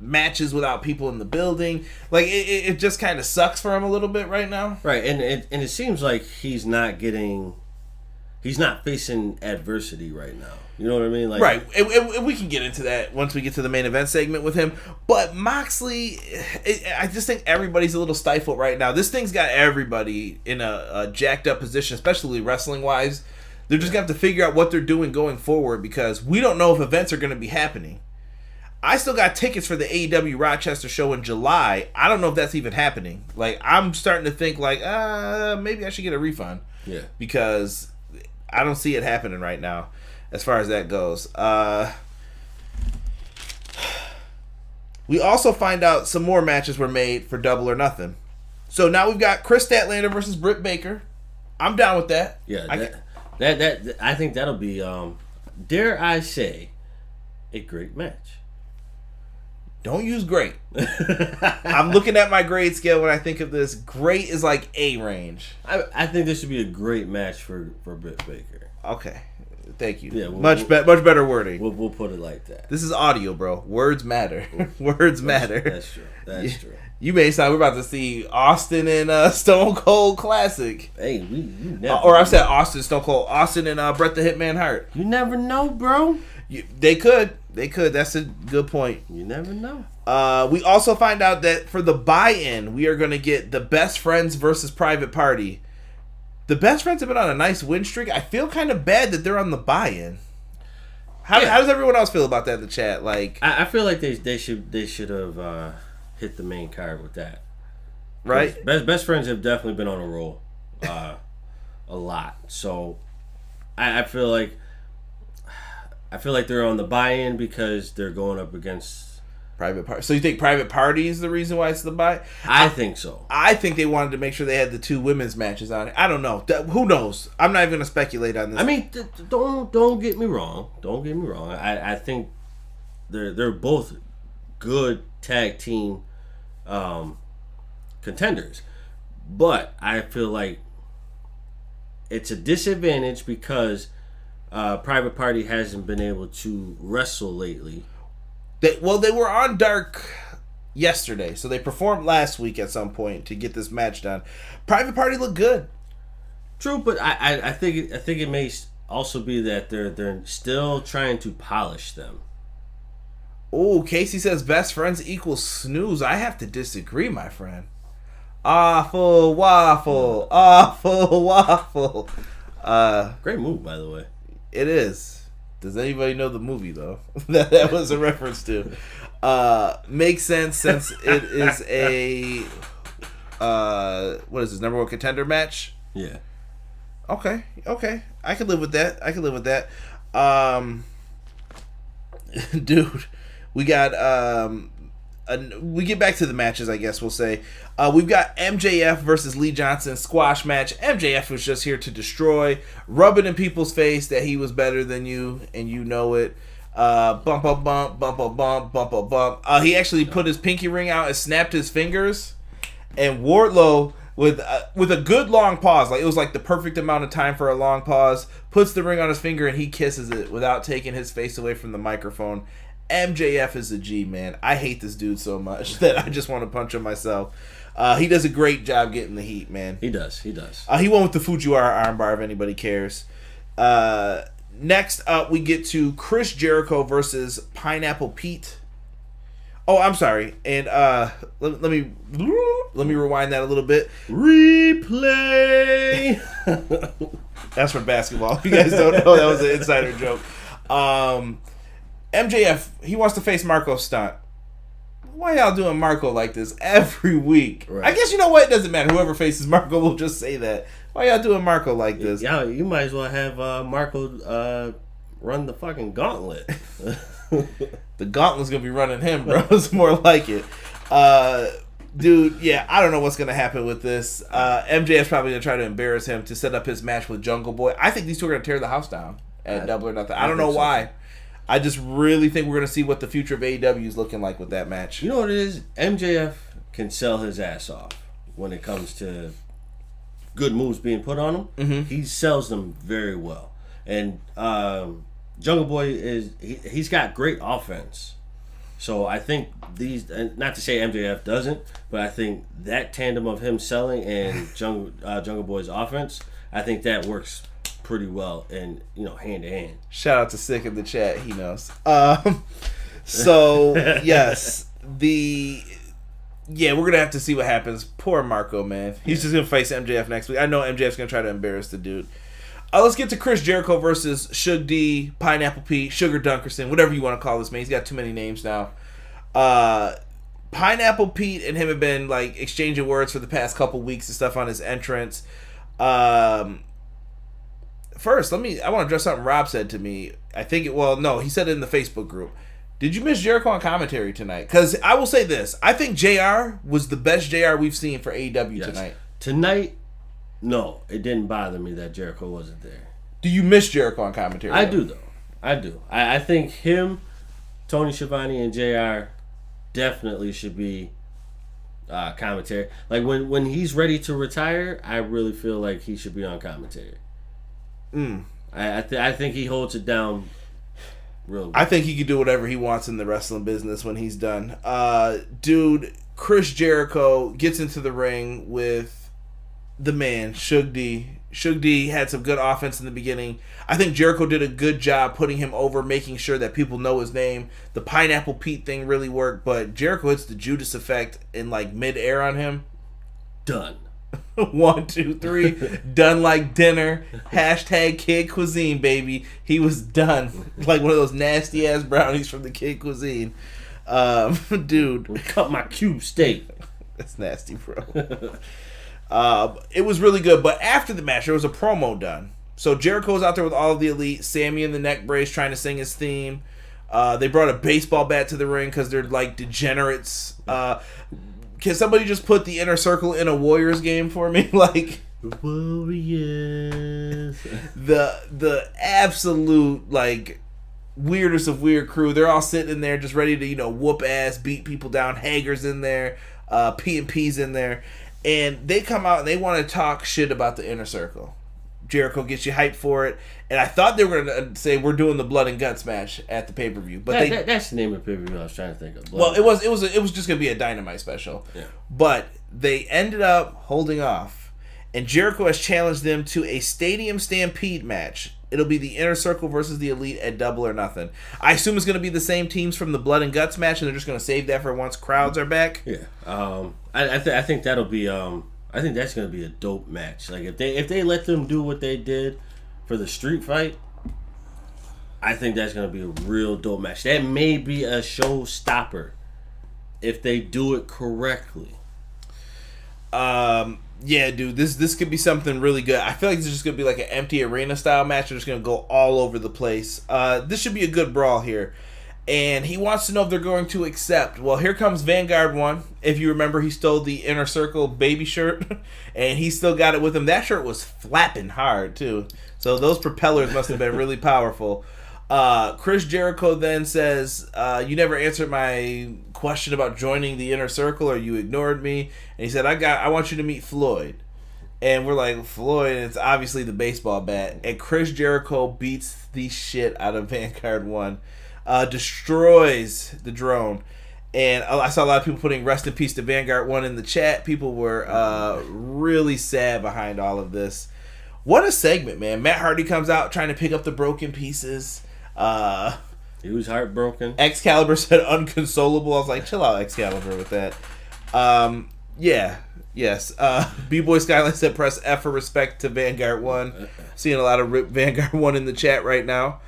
matches without people in the building. Like it just kind of sucks for him a little bit right now. Right, and it seems like he's not facing adversity right now. You know what I mean? Like, right, and we can get into that once we get to the main event segment with him. But Moxley, I just think everybody's a little stifled right now. This thing's got everybody in a jacked up position, especially wrestling wise. They're just going to have to figure out what they're doing going forward, because we don't know if events are going to be happening. I still got tickets for the AEW Rochester show in July. I don't know if that's even happening. Like, I'm starting to think, like, maybe I should get a refund. Yeah. Because I don't see it happening right now as far as that goes. We also find out some more matches were made for Double or Nothing. So now we've got Chris Statlander versus Britt Baker. I'm down with that. Yeah, I think that'll be, dare I say, a great match. Don't use great. I'm looking at my grade scale when I think of this. Great is like A range. I think this should be a great match for Britt Baker. Okay. Thank you. Yeah, much better wording. We'll put it like that. This is audio, bro. Words matter. Words matter. That's true. That's true. You may sound we're about to see Austin and Stone Cold Classic. Hey, you never or I said Austin, Stone Cold, Austin and Bret the Hitman Hart. You never know, bro. They could. That's a good point. You never know. We also find out that for the buy-in, we are going to get the Best Friends versus Private Party. The Best Friends have been on a nice win streak. I feel kind of bad that they're on the buy-in. How does everyone else feel about that in the chat? Like, I feel like they should have hit the main card with that. Right? Best Friends have definitely been on a roll a lot. So I feel like they're on the buy-in because they're going up against Private Party. So you think Private Party is the reason why it's the buy? I think so. I think they wanted to make sure they had the two women's matches on it. I don't know. Who knows? I'm not even going to speculate on this. I mean, don't get me wrong. Don't get me wrong. I think they're both good tag team contenders, but I feel like it's a disadvantage because Private Party hasn't been able to wrestle lately. They were on Dark yesterday, so they performed last week at some point to get this match done. Private Party looked good. True, but I think it may also be that they're still trying to polish them. Oh, Casey says Best Friends equals snooze. I have to disagree, my friend. Awful waffle. Awful waffle. Great move, by the way. It is. Does anybody know the movie, though? that was a reference to. Makes sense since it is a... what is this, number one contender match? Yeah. Okay. I can live with that. Dude, we got we get back to the matches, I guess we'll say. We've got MJF versus Lee Johnson squash match. MJF was just here to destroy, rub it in people's face that he was better than you, and you know it. Bump, bump, bump, bump, bump, bump, bump, bump, bump. He actually put his pinky ring out and snapped his fingers. And Wardlow, with a good long pause, like it was like the perfect amount of time for a long pause, puts the ring on his finger and he kisses it without taking his face away from the microphone. MJF is a G, man. I hate this dude so much that I just want to punch him myself. He does a great job getting the heat, man. He does. He won with the Fujiwara armbar, if anybody cares. Next up, we get to Chris Jericho versus Pineapple Pete. Oh, I'm sorry. And let me rewind that a little bit. Replay. That's for basketball. If you guys don't know, that was an insider joke. MJF, he wants to face Marco Stunt. Why y'all doing Marco like this every week? Right. I guess you know what? It doesn't matter. Whoever faces Marco will just say that. Why y'all doing Marco like this? Yeah, you might as well have Marco run the fucking gauntlet. The gauntlet's gonna be running him, bro. It's more like it. Dude, yeah, I don't know what's gonna happen with this. MJF's probably gonna try to embarrass him to set up his match with Jungle Boy. I think these two are gonna tear the house down at Double or Nothing. I don't know why. So. I just really think we're going to see what the future of AEW is looking like with that match. You know what it is? MJF can sell his ass off when it comes to good moves being put on him. Mm-hmm. He sells them very well. And Jungle Boy, he's got great offense. So I think these, and not to say MJF doesn't, but I think that tandem of him selling and Jungle Boy's offense, I think that works pretty well and hand to hand. Shout out to Sick in the chat, he knows. So yes, we're gonna have to see what happens. Poor Marco, man. He's just gonna face MJF next week. I know MJF's gonna try to embarrass the dude. Let's get to Chris Jericho versus Shug D, Pineapple Pete, Sugar Dunkerson, whatever you want to call this man. He's got too many names now. Pineapple Pete and him have been like exchanging words for the past couple weeks and stuff on his entrance. First, I want to address something Rob said to me. He said it in the Facebook group. Did you miss Jericho on commentary tonight? Because I will say this. I think JR was the best JR we've seen for AEW tonight. Tonight, no, it didn't bother me that Jericho wasn't there. Do you miss Jericho on commentary? I do, though. I do. I think him, Tony Schiavone, and JR definitely should be commentary. Like, when he's ready to retire, I really feel like he should be on commentary. I think he holds it down real good. I think he can do whatever he wants in the wrestling business when he's done. Dude, Chris Jericho gets into the ring with the man, Shug D. Shug D had some good offense in the beginning. I think Jericho did a good job putting him over, making sure that people know his name. The Pineapple Pete thing really worked, but Jericho hits the Judas effect in like mid-air on him. Done. 1, 2, 3, done like dinner. Hashtag Kid Cuisine, baby. He was done like one of those nasty ass brownies from the Kid Cuisine. Dude, cut my cube steak. That's nasty, bro. It was really good, but after the match, there was a promo done. So Jericho's out there with all of the elite. Sammy in the neck brace trying to sing his theme. They brought a baseball bat to the ring because they're like degenerates. Can somebody just put the Inner Circle in a Warriors game for me? Like Warriors. The absolute like weirdest of weird crew. They're all sitting in there just ready to whoop ass, beat people down. Hager's in there, P&P's in there, and they come out and they want to talk shit about the Inner Circle. Jericho gets you hyped for it, and I thought they were going to say we're doing the Blood and Guts match at the pay-per-view, but that's the name of the pay-per-view I was trying to think of. Well, it was just going to be a Dynamite special, but they ended up holding off, and Jericho has challenged them to a Stadium Stampede match. It'll be the Inner Circle versus the Elite at Double or Nothing. I assume it's going to be the same teams from the Blood and Guts match, and they're just going to save that for once crowds are back. Yeah, I think that'll be. I think that's gonna be a dope match. Like if they let them do what they did for the street fight, I think that's gonna be a real dope match. That may be a showstopper if they do it correctly. Yeah, dude, this could be something really good. I feel like this is just gonna be like an empty arena style match. They're just gonna go all over the place. This should be a good brawl here. And he wants to know if they're going to accept. Well, here comes Vanguard 1. If you remember, he stole the Inner Circle baby shirt, and he still got it with him. That shirt was flapping hard, too. So those propellers must have been really powerful. Chris Jericho then says, you never answered my question about joining the Inner Circle, or you ignored me. And he said, I want you to meet Floyd. And we're like, Floyd, and it's obviously the baseball bat. And Chris Jericho beats the shit out of Vanguard 1. Destroys the drone. And I saw a lot of people putting rest in peace to Vanguard 1 in the chat. People were really sad behind all of this. What a segment, man. Matt Hardy comes out trying to pick up the broken pieces. He was heartbroken. Excalibur said unconsolable. I was like, chill out, Excalibur, with that. Yes. B-Boy Skyline said press F for respect to Vanguard 1. Seeing a lot of Vanguard 1 in the chat right now.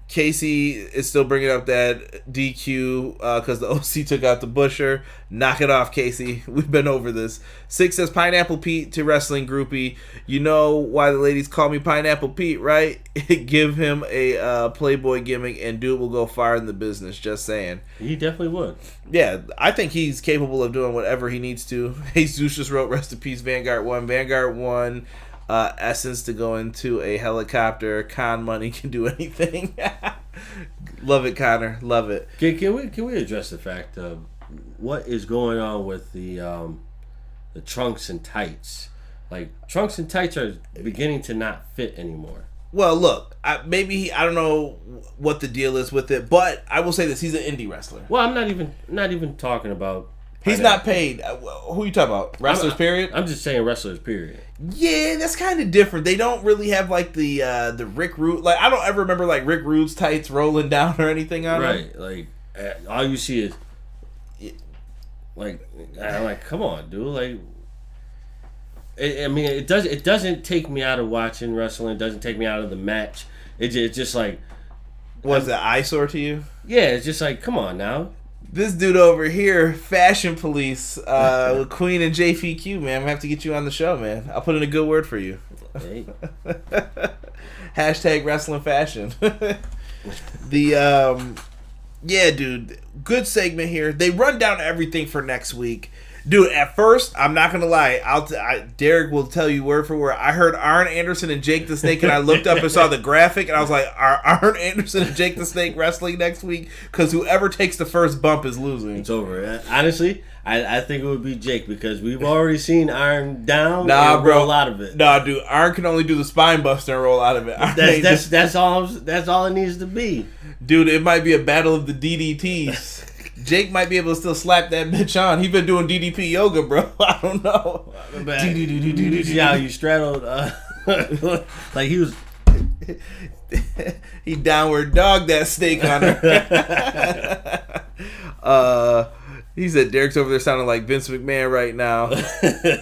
Casey is still bringing up that DQ because the OC took out the Busher. Knock it off, Casey. We've been over this. Six says Pineapple Pete to Wrestling Groupie. You know why the ladies call me Pineapple Pete, right? Give him a Playboy gimmick and dude will go far in the business. Just saying. He definitely would. Yeah, I think he's capable of doing whatever he needs to. Jesus just wrote rest in peace Vanguard 1. Vanguard 1. Essence to go into a helicopter. Con money can do anything. Love it, Connor. Love it. Can we address the fact of what is going on with the trunks and tights? Like, trunks and tights are beginning to not fit anymore. Well, look, I don't know what the deal is with it, but I will say this: he's an indie wrestler. Well, I'm not even talking about. He's not paid. Who are you talking about? Wrestlers, period? I'm just saying wrestlers, period. Yeah, that's kind of different. They don't really have, like, the Rick Rude. Like, I don't ever remember, like, Rick Rude's tights rolling down or anything on them. Right. Like, all you see is, like, I'm like, come on, dude. Like, it doesn't take me out of watching wrestling. It doesn't take me out of the match. It's just like... Was it eyesore to you? Yeah, it's just like, come on now. This dude over here, Fashion Police, with Queen and JPQ, man. I'm going to have to get you on the show, man. I'll put in a good word for you. Hey. Hashtag wrestling fashion. Yeah, dude. Good segment here. They run down everything for next week. Dude, at first, I'm not going to lie. Derek will tell you word for word. I heard Arn Anderson and Jake the Snake, and I looked up and saw the graphic, and I was like, are Arn Anderson and Jake the Snake wrestling next week? Because whoever takes the first bump is losing. It's over. Honestly, I think it would be Jake, because we've already seen Arn down and bro. roll out of it. Nah, dude. Arn can only do the spine buster and roll out of it. That's all it needs to be. Dude, it might be a battle of the DDTs. Jake might be able to still slap that bitch on. He's been doing DDP yoga, bro. I don't know. Yeah, you straddled. Like he was. He downward dogged that snake on her. He said Derek's over there sounding like Vince McMahon right now.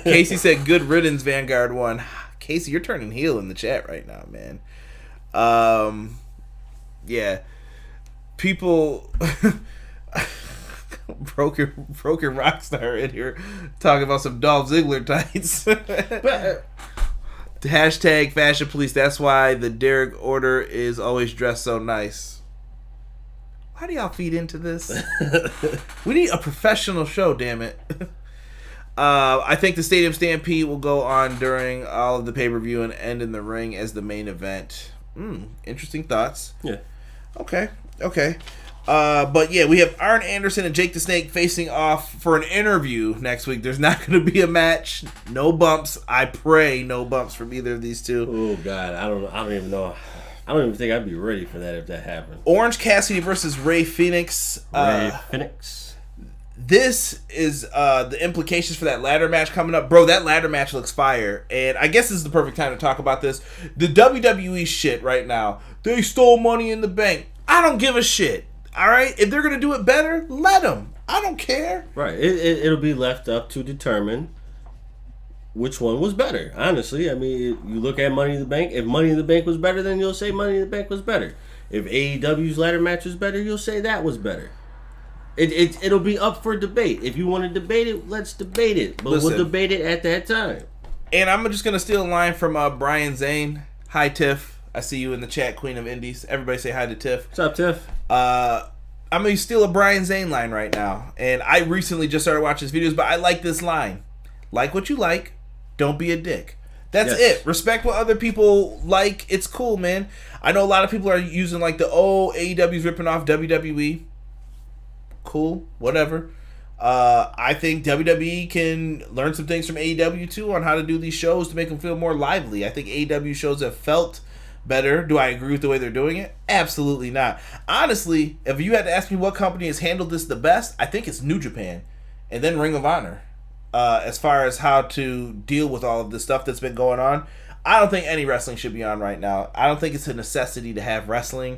Casey said good riddance, Vanguard 1. Casey, you're turning heel in the chat right now, man. Yeah. People... Broken Rockstar in here talking about some Dolph Ziggler tights. Hashtag Fashion Police. That's why the Derek order is always dressed so nice. How do y'all feed into this? We need a professional show, damn it. I think the Stadium Stampede will go on during all of the pay-per-view and end in the ring as the main event. Interesting thoughts. Yeah. Okay. But yeah, we have Arn Anderson and Jake the Snake facing off for an interview next week. There's not going to be a match. No bumps. I pray no bumps from either of these two. Oh God, I don't even know. I don't even think I'd be ready for that if that happened. Orange Cassidy versus Ray Phoenix. This is the implications for that ladder match coming up. Bro, that ladder match looks fire. And I guess this is the perfect time to talk about this. The WWE shit right now. They stole Money in the Bank. I don't give a shit. All right? If they're going to do it better, let them. I don't care. Right. It'll be left up to determine which one was better. Honestly, I mean, you look at Money in the Bank. If Money in the Bank was better, then you'll say Money in the Bank was better. If AEW's ladder match was better, you'll say that was better. It'll be up for debate. If you want to debate it, let's debate it. But we'll debate it at that time. And I'm just going to steal a line from Brian Zane. Hi, Tiff. I see you in the chat, Queen of Indies. Everybody say hi to Tiff. What's up, Tiff? I'm going to steal a Brian Zane line right now. And I recently just started watching his videos, but I like this line. Like what you like. Don't be a dick. That's it. Respect what other people like. It's cool, man. I know a lot of people are using like AEW's ripping off WWE. Cool. Whatever. I think WWE can learn some things from AEW too on how to do these shows to make them feel more lively. I think AEW shows have felt better. Do I agree with the way they're doing it? Absolutely not. Honestly, if you had to ask me what company has handled this the best, I think it's New Japan and then Ring of Honor. As far as how to deal with all of this stuff that's been going on, I don't think any wrestling should be on right now. I don't think it's a necessity to have wrestling.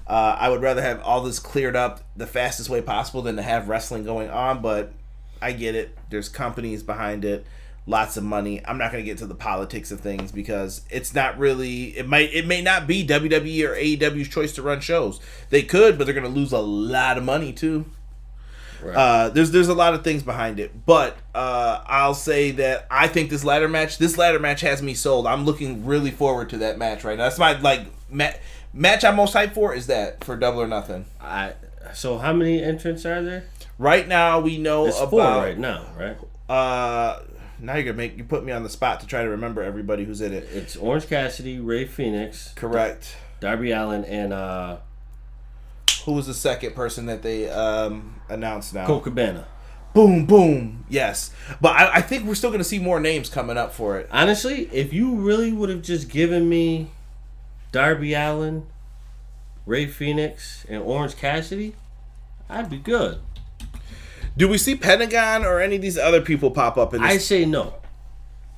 I would rather have all this cleared up the fastest way possible than to have wrestling going on, but I get it. There's companies behind it, lots of money. I'm not going to get to the politics of things because it's not really, it may not be WWE or AEW's choice to run shows. They could, but they're going to lose a lot of money too. Right. There's a lot of things behind it, but I'll say that I think this ladder match has me sold. I'm looking really forward to that match right now. That's my match I'm most hyped for is that for Double or Nothing. So how many entrants are there? Right now we know It's about 4 right now, right? Now you're gonna you put me on the spot to try to remember everybody who's in it. It's Orange Cassidy, Ray Phoenix, correct. Darby Allin, and who was the second person that they announced now? Colt Cabana. Boom, boom. Yes. But I think we're still going to see more names coming up for it. Honestly, if you really would have just given me Darby Allin, Ray Phoenix, and Orange Cassidy, I'd be good. Do we see Pentagon or any of these other people pop up in this? I say no.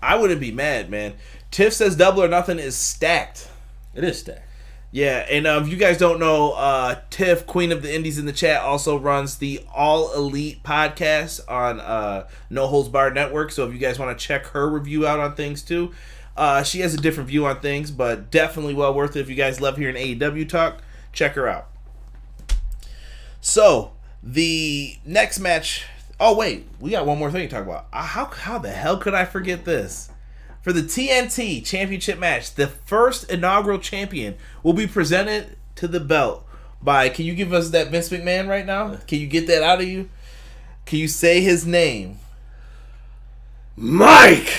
I wouldn't be mad, man. Tiff says Double or Nothing is stacked. It is stacked. Yeah, and if you guys don't know, Tiff, Queen of the Indies in the chat, also runs the All Elite podcast on No Holds Barred Network. So if you guys want to check her review out on things too, she has a different view on things, but definitely well worth it. If you guys love hearing AEW talk, check her out. So the next match. Oh wait, we got one more thing to talk about. How the hell could I forget this? For the TNT Championship match, the first inaugural champion will be presented to the belt by, can you give us that Vince McMahon right now? Can you get that out of you? Can you say his name? Mike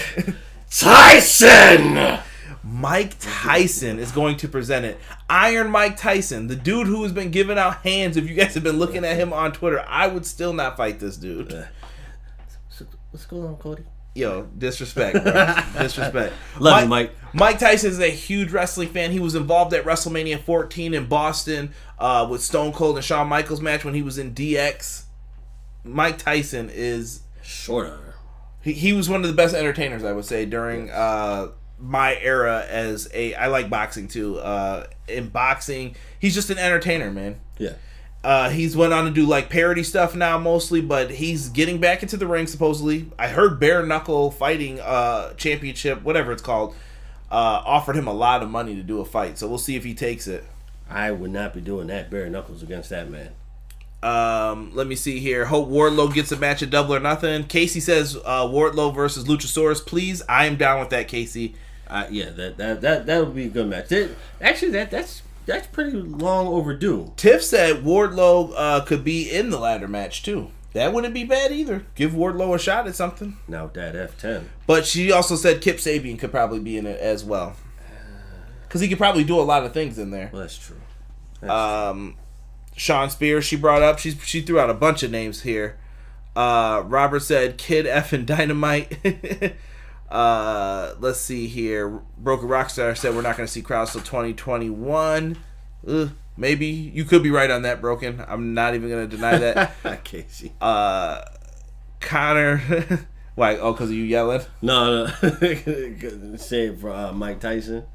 Tyson! Mike Tyson is going to present it. Iron Mike Tyson, the dude who has been giving out hands. If you guys have been looking at him on Twitter, I would still not fight this dude. What's going on, Cody? Yo, disrespect, bro. Disrespect. Love you, Mike. Mike Tyson is a huge wrestling fan. He was involved at WrestleMania 14 in Boston with Stone Cold and Shawn Michaels match when he was in DX. Mike Tyson is short on her. He was one of the best entertainers, I would say, during my era as a. I like boxing too. In boxing, he's just an entertainer, man. Yeah. He's went on to do like parody stuff now mostly, but he's getting back into the ring supposedly. I heard Bare Knuckle Fighting Championship, whatever it's called, offered him a lot of money to do a fight. So we'll see if he takes it. I would not be doing that. Bare Knuckles against that man. Let me see here. Hope Wardlow gets a match at Double or Nothing. Casey says Wardlow versus Luchasaurus. Please, I am down with that, Casey. Yeah, that would be a good match. That's pretty long overdue. Tiff said Wardlow could be in the ladder match too. That wouldn't be bad either. Give Wardlow a shot at something. Now that F10. But she also said Kip Sabian could probably be in it as well. Because he could probably do a lot of things in there. Well, that's true. Sean Spears she brought up. She threw out a bunch of names here. Robert said Kid F and Dynamite. Let's see here. Broken Rockstar said we're not going to see crowds till 2021. Maybe you could be right on that, Broken. I'm not even going to deny that. Casey. Connor. Why? Oh, because of you yelling? No. Say it for Mike Tyson.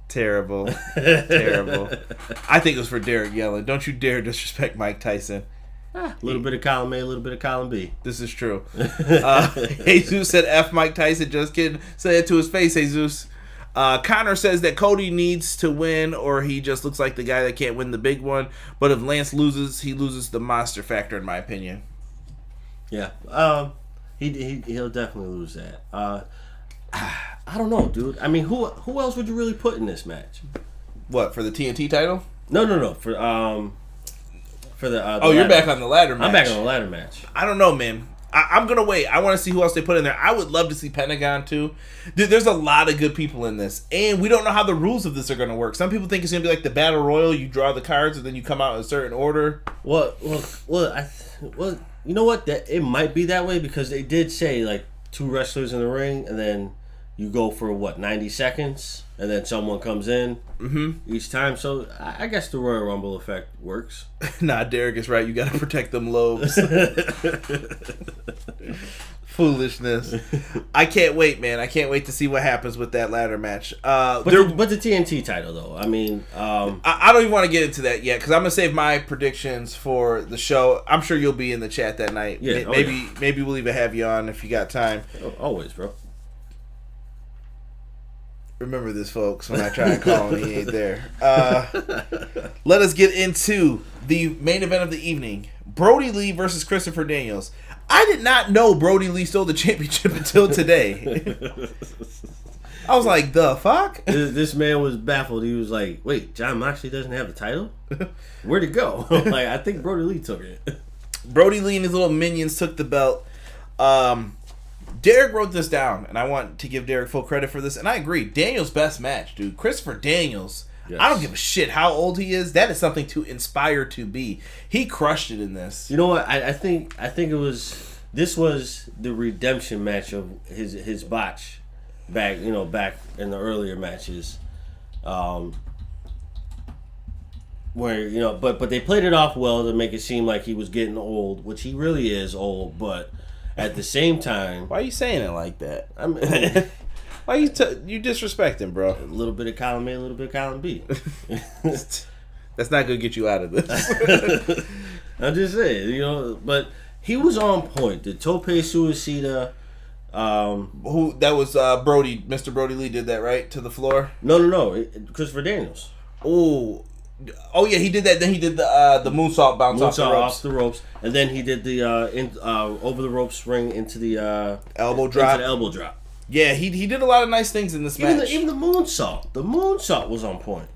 Terrible. Terrible. I think it was for Derek yelling. Don't you dare disrespect Mike Tyson. A little bit of column A, a little bit of column B. This is true. Jesus said F Mike Tyson. Just kidding. Say it to his face, Jesus. Connor says that Cody needs to win or he just looks like the guy that can't win the big one. But if Lance loses, he loses the monster factor in my opinion. Yeah. He'll definitely lose that. I don't know, dude. I mean, who else would you really put in this match? What, for the TNT title? No. For the you're back on the ladder match. I'm back on the ladder match. I don't know, man. I'm going to wait. I want to see who else they put in there. I would love to see Pentagon, too. Dude, there's a lot of good people in this. And we don't know how the rules of this are going to work. Some people think it's going to be like the Battle Royal. You draw the cards, and then you come out in a certain order. Well, you know what? It might be that way because they did say, like, 2 wrestlers in the ring, and then you go for, 90 seconds, and then someone comes in each time. So I guess the Royal Rumble effect works. Nah, Derek is right. You got to protect them lobes. Foolishness. I can't wait, man. I can't wait to see what happens with that ladder match. But the TNT title, though. I mean... I don't even want to get into that yet, because I'm going to save my predictions for the show. I'm sure you'll be in the chat that night. Yeah, maybe we'll even have you on if you got time. Always, bro. Remember this, folks, when I try and call him, he ain't there. Let us get into the main event of the evening. Brodie Lee versus Christopher Daniels. I did not know Brodie Lee stole the championship until today. I was like, the fuck? This man was baffled. He was like, wait, Jon Moxley doesn't have the title? Where'd it go? Like, I think Brodie Lee took it. Brodie Lee and his little minions took the belt. Derek wrote this down, and I want to give Derek full credit for this, and I agree. Daniels' best match, dude. Christopher Daniels. Yes. I don't give a shit how old he is. That is something to inspire to be. He crushed it in this. You know what? I think this was the redemption match of his botch back in the earlier matches, where but they played it off well to make it seem like he was getting old, which he really is old, but. At the same time... Why are you saying it like that? I mean, why you disrespect him, bro? A little bit of column A, a little bit of column B. That's not going to get you out of this. I'm just saying, but he was on point. The Tope Suicida... That was Brodie. Mr. Brodie Lee did that, right? To the floor? No. Christopher Daniels. Oh yeah, he did that. Then he did the moonsault bounce off the ropes, and then he did the over the rope spring into the elbow drop. Into the elbow drop. Yeah, he did a lot of nice things in this match. Even the moonsault. The moonsault was on point.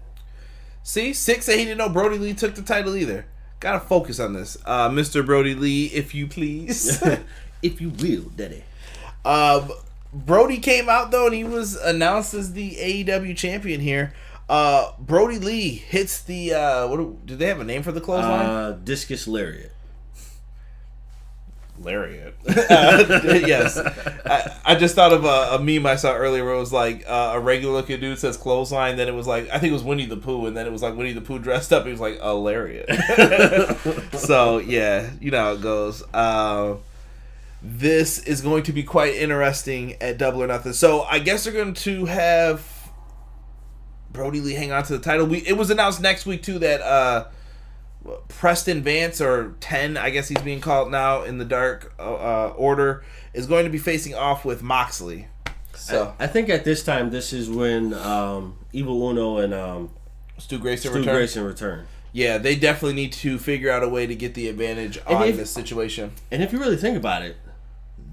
See, Six said he didn't know Brodie Lee took the title either. Gotta focus on this, Mr. Brodie Lee, if you please, if you will, Daddy. Brodie came out though, and he was announced as the AEW champion here. Brodie Lee hits the do they have a name for the clothesline? Discus lariat. Lariat. Yes. I just thought of a meme I saw earlier where it was like a regular looking dude says clothesline, then it was like, I think it was Winnie the Pooh, and then it was like Winnie the Pooh dressed up. He was like a lariat. So yeah, you know how it goes. This is going to be quite interesting at Double or Nothing. So I guess they're going to have Brodie Lee hang on to the title. It was announced next week too that Preston Vance, or 10, I guess he's being called now in the Dark Order, is going to be facing off with Moxley. So I think at this time, this is when Evil Uno and Stu Grayson return. Yeah, they definitely need to figure out a way to get the advantage on this situation. And if you really think about it,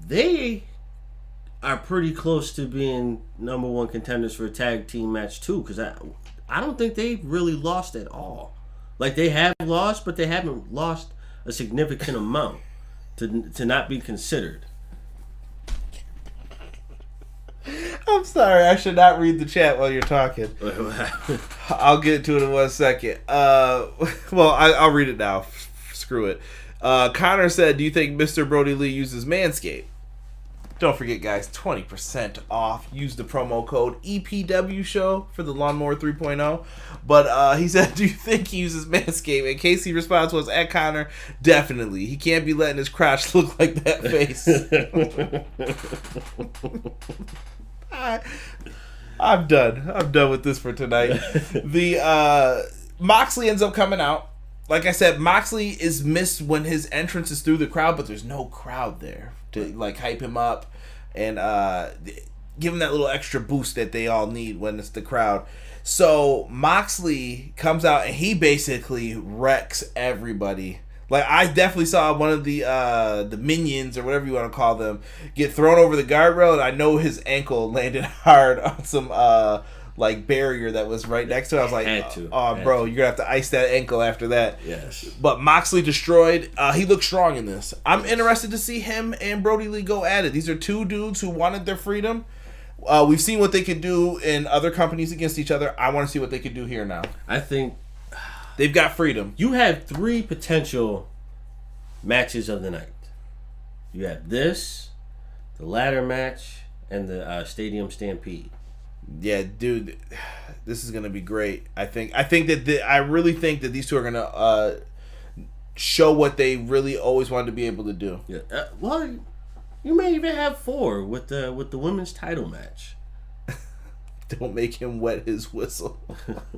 they are pretty close to being number one contenders for a tag team match too, because I don't think they've really lost at all. Like, they have lost, but they haven't lost a significant amount to not be considered. I'm sorry, I should not read the chat while you're talking. I'll get to it in 1 second. Well, I'll read it now. Screw it. Connor said, do you think Mr. Brodie Lee uses Manscaped? Don't forget, guys, 20% off. Use the promo code EPW Show for the Lawnmower 3.0. But he said, do you think he uses Manscaped? And Casey response was, at Connor, definitely. He can't be letting his crotch look like that face. I'm done. I'm done with this for tonight. The Moxley ends up coming out. Like I said, Moxley is missed when his entrance is through the crowd, but there's no crowd there to like hype him up and give him that little extra boost that they all need when it's the crowd. So Moxley comes out and he basically wrecks everybody. Like, I definitely saw one of the minions, or whatever you want to call them, get thrown over the guardrail, and I know his ankle landed hard on some like barrier that was right next to it. I was like, Had to. Bro, you're gonna have to ice that ankle after that. Yes. But Moxley destroyed. He looked strong in this. I'm interested to see him and Brodie Lee go at it. These are two dudes who wanted their freedom. We've seen what they could do in other companies against each other. I want to see what they could do here now. I think they've got freedom. You have 3 potential matches of the night. You have this, the ladder match, and the Stadium Stampede. Yeah, dude, this is gonna be great. I really think that these two are gonna show what they really always wanted to be able to do. Yeah. Well, you may even have 4 with the women's title match. Don't make him wet his whistle.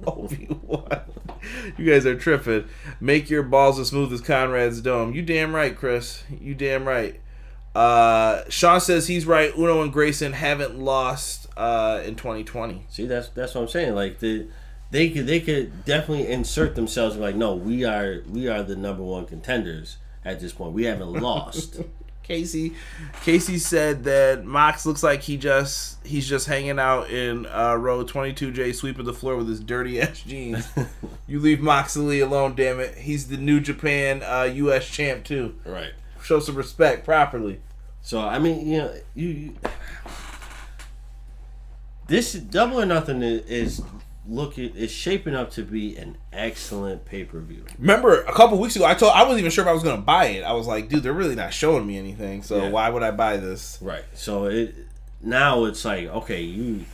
Obi-Wan. You guys are tripping. Make your balls as smooth as Conrad's dome. You damn right, Chris. You damn right. Sean says he's right. Uno and Grayson haven't lost in 2020. See, that's what I'm saying. Like they could definitely insert themselves like, no, we are the number 1 contenders at this point. We haven't lost. Casey said that Mox looks like he's just hanging out in row 22J, sweeping the floor with his dirty ass jeans. You leave Moxley alone, damn it. He's the New Japan U.S. champ too. Right. Show some respect properly. So I mean, you this Double or Nothing is shaping up to be an excellent pay-per-view. Remember a couple weeks ago I wasn't even sure if I was going to buy it. I was like, dude, they're really not showing me anything, so why would I buy this? Right. So now it's like, okay, you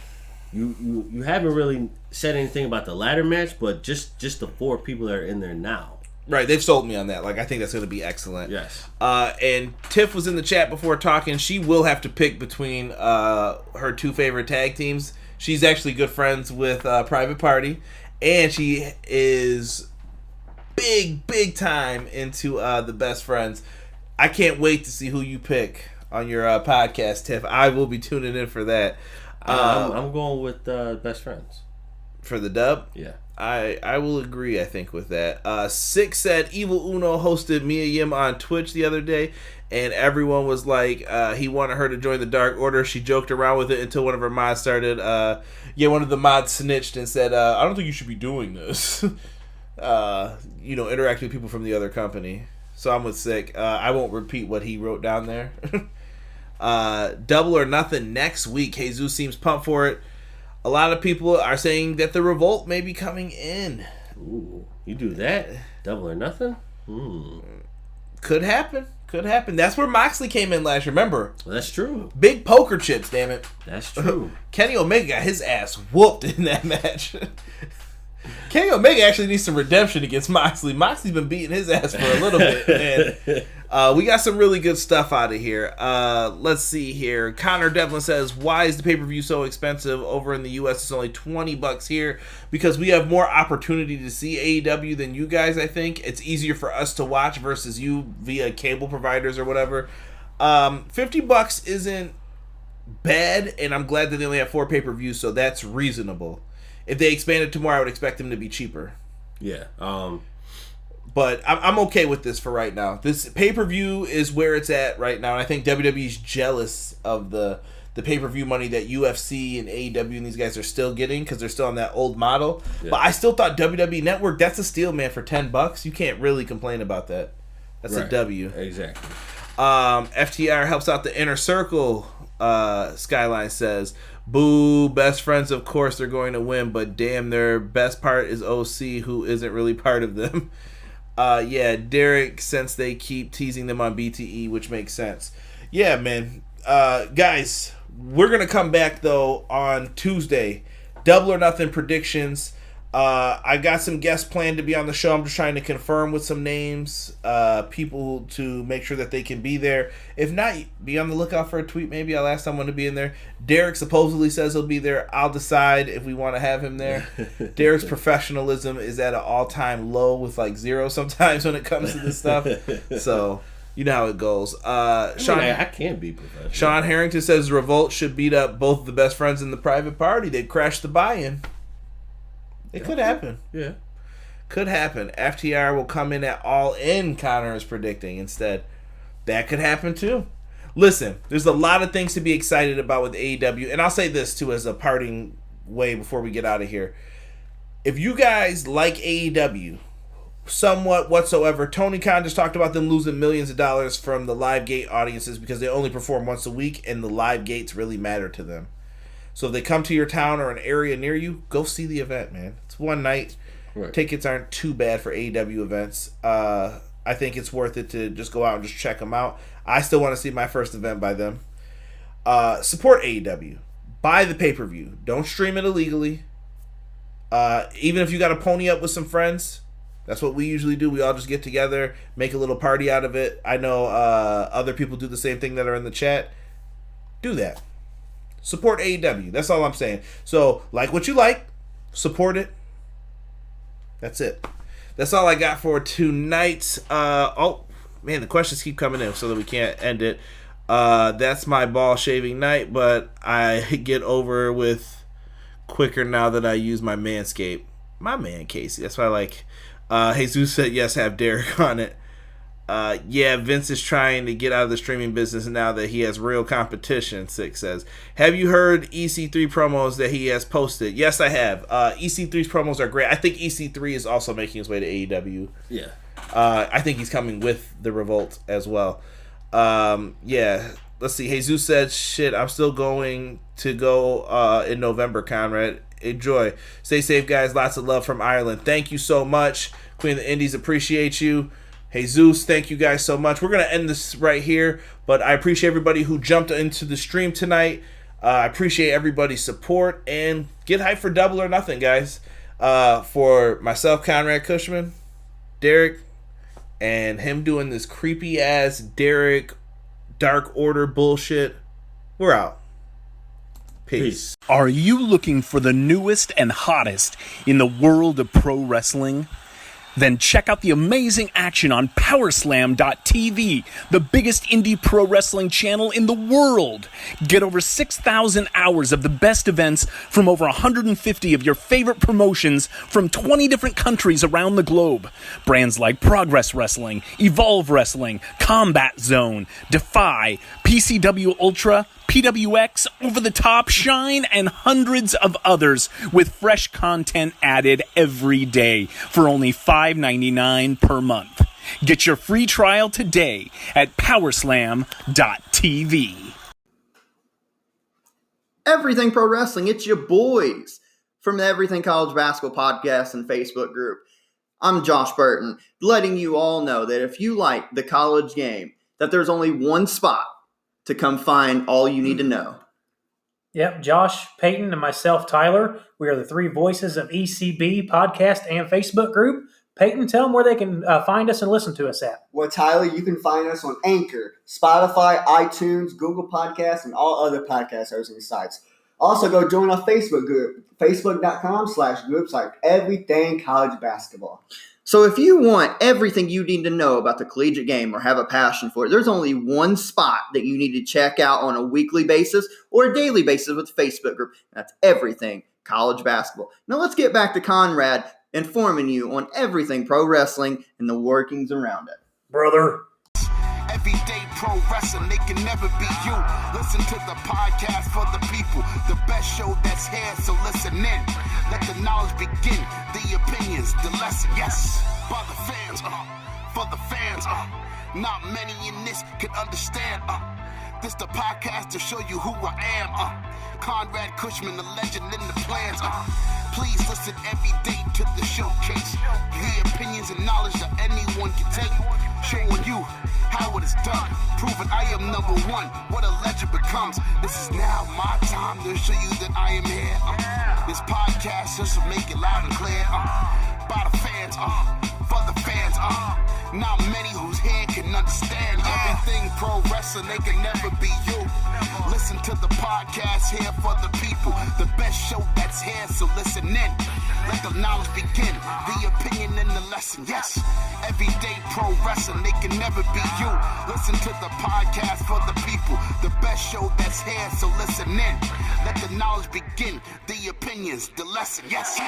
haven't really said anything about the ladder match, but just the 4 people that are in there now. Right, they've sold me on that. Like, I think that's going to be excellent. Yes. And Tiff was in the chat before talking. She will have to pick between her 2 favorite tag teams. She's actually good friends with Private Party, and she is big time into the Best Friends. I can't wait to see who you pick on your podcast, Tiff. I will be tuning in for that. I'm going with Best Friends. For the dub? Yeah. I will agree, I think, with that. Six said Evil Uno hosted Mia Yim on Twitch the other day, and everyone was like, he wanted her to join the Dark Order. She joked around with it until one of her mods started. One of the mods snitched and said, I don't think you should be doing this. Interacting with people from the other company. So I'm with Sick. I won't repeat what he wrote down there. Double or Nothing next week. Jesus seems pumped for it. A lot of people are saying that the Revolt may be coming in. Ooh, you do that? Double or Nothing? Could happen. That's where Moxley came in last year. Remember? That's true. Big poker chips, damn it. That's true. Kenny Omega got his ass whooped in that match. Kenny Omega actually needs some redemption against Moxley. Moxley's been beating his ass for a little bit, man. We got some really good stuff out of here. Let's see here. Connor Devlin says, why is the pay-per-view so expensive? Over in the U.S., it's only $20 here because we have more opportunity to see AEW than you guys, I think. It's easier for us to watch versus you via cable providers or whatever. $50 isn't bad, and I'm glad that they only have 4 pay-per-views, so that's reasonable. If they expanded to more, I would expect them to be cheaper. Yeah. But I'm okay with this for right now. This pay-per-view is where it's at right now. And I think WWE's jealous of the pay-per-view money that UFC and AEW and these guys are still getting because they're still on that old model. Yeah. But I still thought WWE Network, that's a steal, man, for $10. You can't really complain about that. That's right. A W. Exactly. FTR helps out the Inner Circle, Skyline says. Boo, Best Friends, of course they're going to win, but damn, their best part is OC, who isn't really part of them. Derek, since they keep teasing them on BTE, which makes sense. Yeah, man. Guys, we're going to come back, though, on Tuesday. Double or Nothing predictions. I got some guests planned to be on the show. I'm just trying to confirm with some names, people to make sure that they can be there. If not, be on the lookout for a tweet. Maybe I'll ask someone to be in there. Derek supposedly says he'll be there. I'll decide if we want to have him there. Derek's professionalism is at an all-time low with like 0 sometimes when it comes to this stuff. So you know how it goes. I can't be professional. Sean Harrington says Revolt should beat up both the Best Friends in the Private Party. They'd crash the buy-in. It could happen. Yeah. Could happen. FTR will come in at All In, Connor is predicting instead. That could happen too. Listen, there's a lot of things to be excited about with AEW. And I'll say this too as a parting way before we get out of here. If you guys like AEW somewhat whatsoever, Tony Khan just talked about them losing millions of dollars from the live gate audiences because they only perform once a week and the live gates really matter to them. So if they come to your town or an area near you, go see the event, man. It's one night. Right. Tickets aren't too bad for AEW events. I think it's worth it to just go out and just check them out. I still want to see my first event by them. Support AEW. Buy the pay-per-view. Don't stream it illegally. Even if you got to pony up with some friends, that's what we usually do. We all just get together, make a little party out of it. I know other people do the same thing that are in the chat. Do that. Support AEW. That's all I'm saying. So, like what you like, support it. That's it. That's all I got for tonight. Oh, man, the questions keep coming in so that we can't end it. That's my ball shaving night, but I get over with quicker now that I use my Manscaped. My man, Casey. That's why I like. Jesus said yes, have Derek on it. Yeah, Vince is trying to get out of the streaming business now that he has real competition, Six says. Have you heard EC3 promos that he has posted? Yes, I have. EC3's promos are great. I think EC3 is also making his way to AEW. Yeah. I think he's coming with the Revolt as well. Yeah. Let's see. Jesus said, shit, I'm still going to go in November, Conrad. Enjoy. Stay safe, guys. Lots of love from Ireland. Thank you so much. Queen of the Indies, appreciate you. Jesus, thank you guys so much. We're going to end this right here, but I appreciate everybody who jumped into the stream tonight. I appreciate everybody's support, and get hyped for Double or Nothing, guys. For myself, Conrad Cushman, Derek, and him doing this creepy-ass Derek Dark Order bullshit, we're out. Peace. Are you looking for the newest and hottest in the world of pro wrestling? Then check out the amazing action on Powerslam.tv, the biggest indie pro wrestling channel in the world. Get over 6,000 hours of the best events from over 150 of your favorite promotions from 20 different countries around the globe. Brands like Progress Wrestling, Evolve Wrestling, Combat Zone, Defy, PCW Ultra, PWX, Over the Top, Shine, and hundreds of others with fresh content added every day for only $5.99 per month. Get your free trial today at Powerslam.tv. Everything Pro Wrestling, it's your boys from the Everything College Basketball Podcast and Facebook group. I'm Josh Burton, letting you all know that if you like the college game, that there's only one spot to come find all you need to know. Yep, Josh, Peyton, and myself, Tyler. We are the three voices of ECB podcast and Facebook group. Peyton, tell them where they can find us and listen to us at. Well, Tyler, you can find us on Anchor, Spotify, iTunes, Google Podcasts, and all other podcast hosting sites. Also, go join our Facebook group, facebook.com/groups like Everything College Basketball. So if you want everything you need to know about the collegiate game or have a passion for it, there's only one spot that you need to check out on a weekly basis or a daily basis with the Facebook group. That's Everything College Basketball. Now let's get back to Conrad informing you on everything pro wrestling and the workings around it. Brother. Everyday pro wrestling, they can never be you. Listen to the podcast for the people, the best show that's here, so listen in. Let the knowledge begin, the opinions, the lesson, yes. By the fans, for the fans, not many in this can understand, this the podcast to show you who I am, Conrad Cushman, the legend in the plans, please listen every day to the showcase. The opinions and knowledge that anyone can take, showing you how it is done, proving I am number one, what a legend becomes. This is now my time to show you that I am here. This podcast just to make it loud and clear, by the fans, for the fans, not many who's here can understand everything pro wrestling, they can never be you. Listen to the podcast here for the people, the best show that's here, so listen in. Let the knowledge begin, the opinion and the lesson, yes. Everyday pro wrestling, they can never be you. Listen to the podcast for the people, the best show that's here, so listen in. Let the knowledge begin, the opinions, the lesson, yes.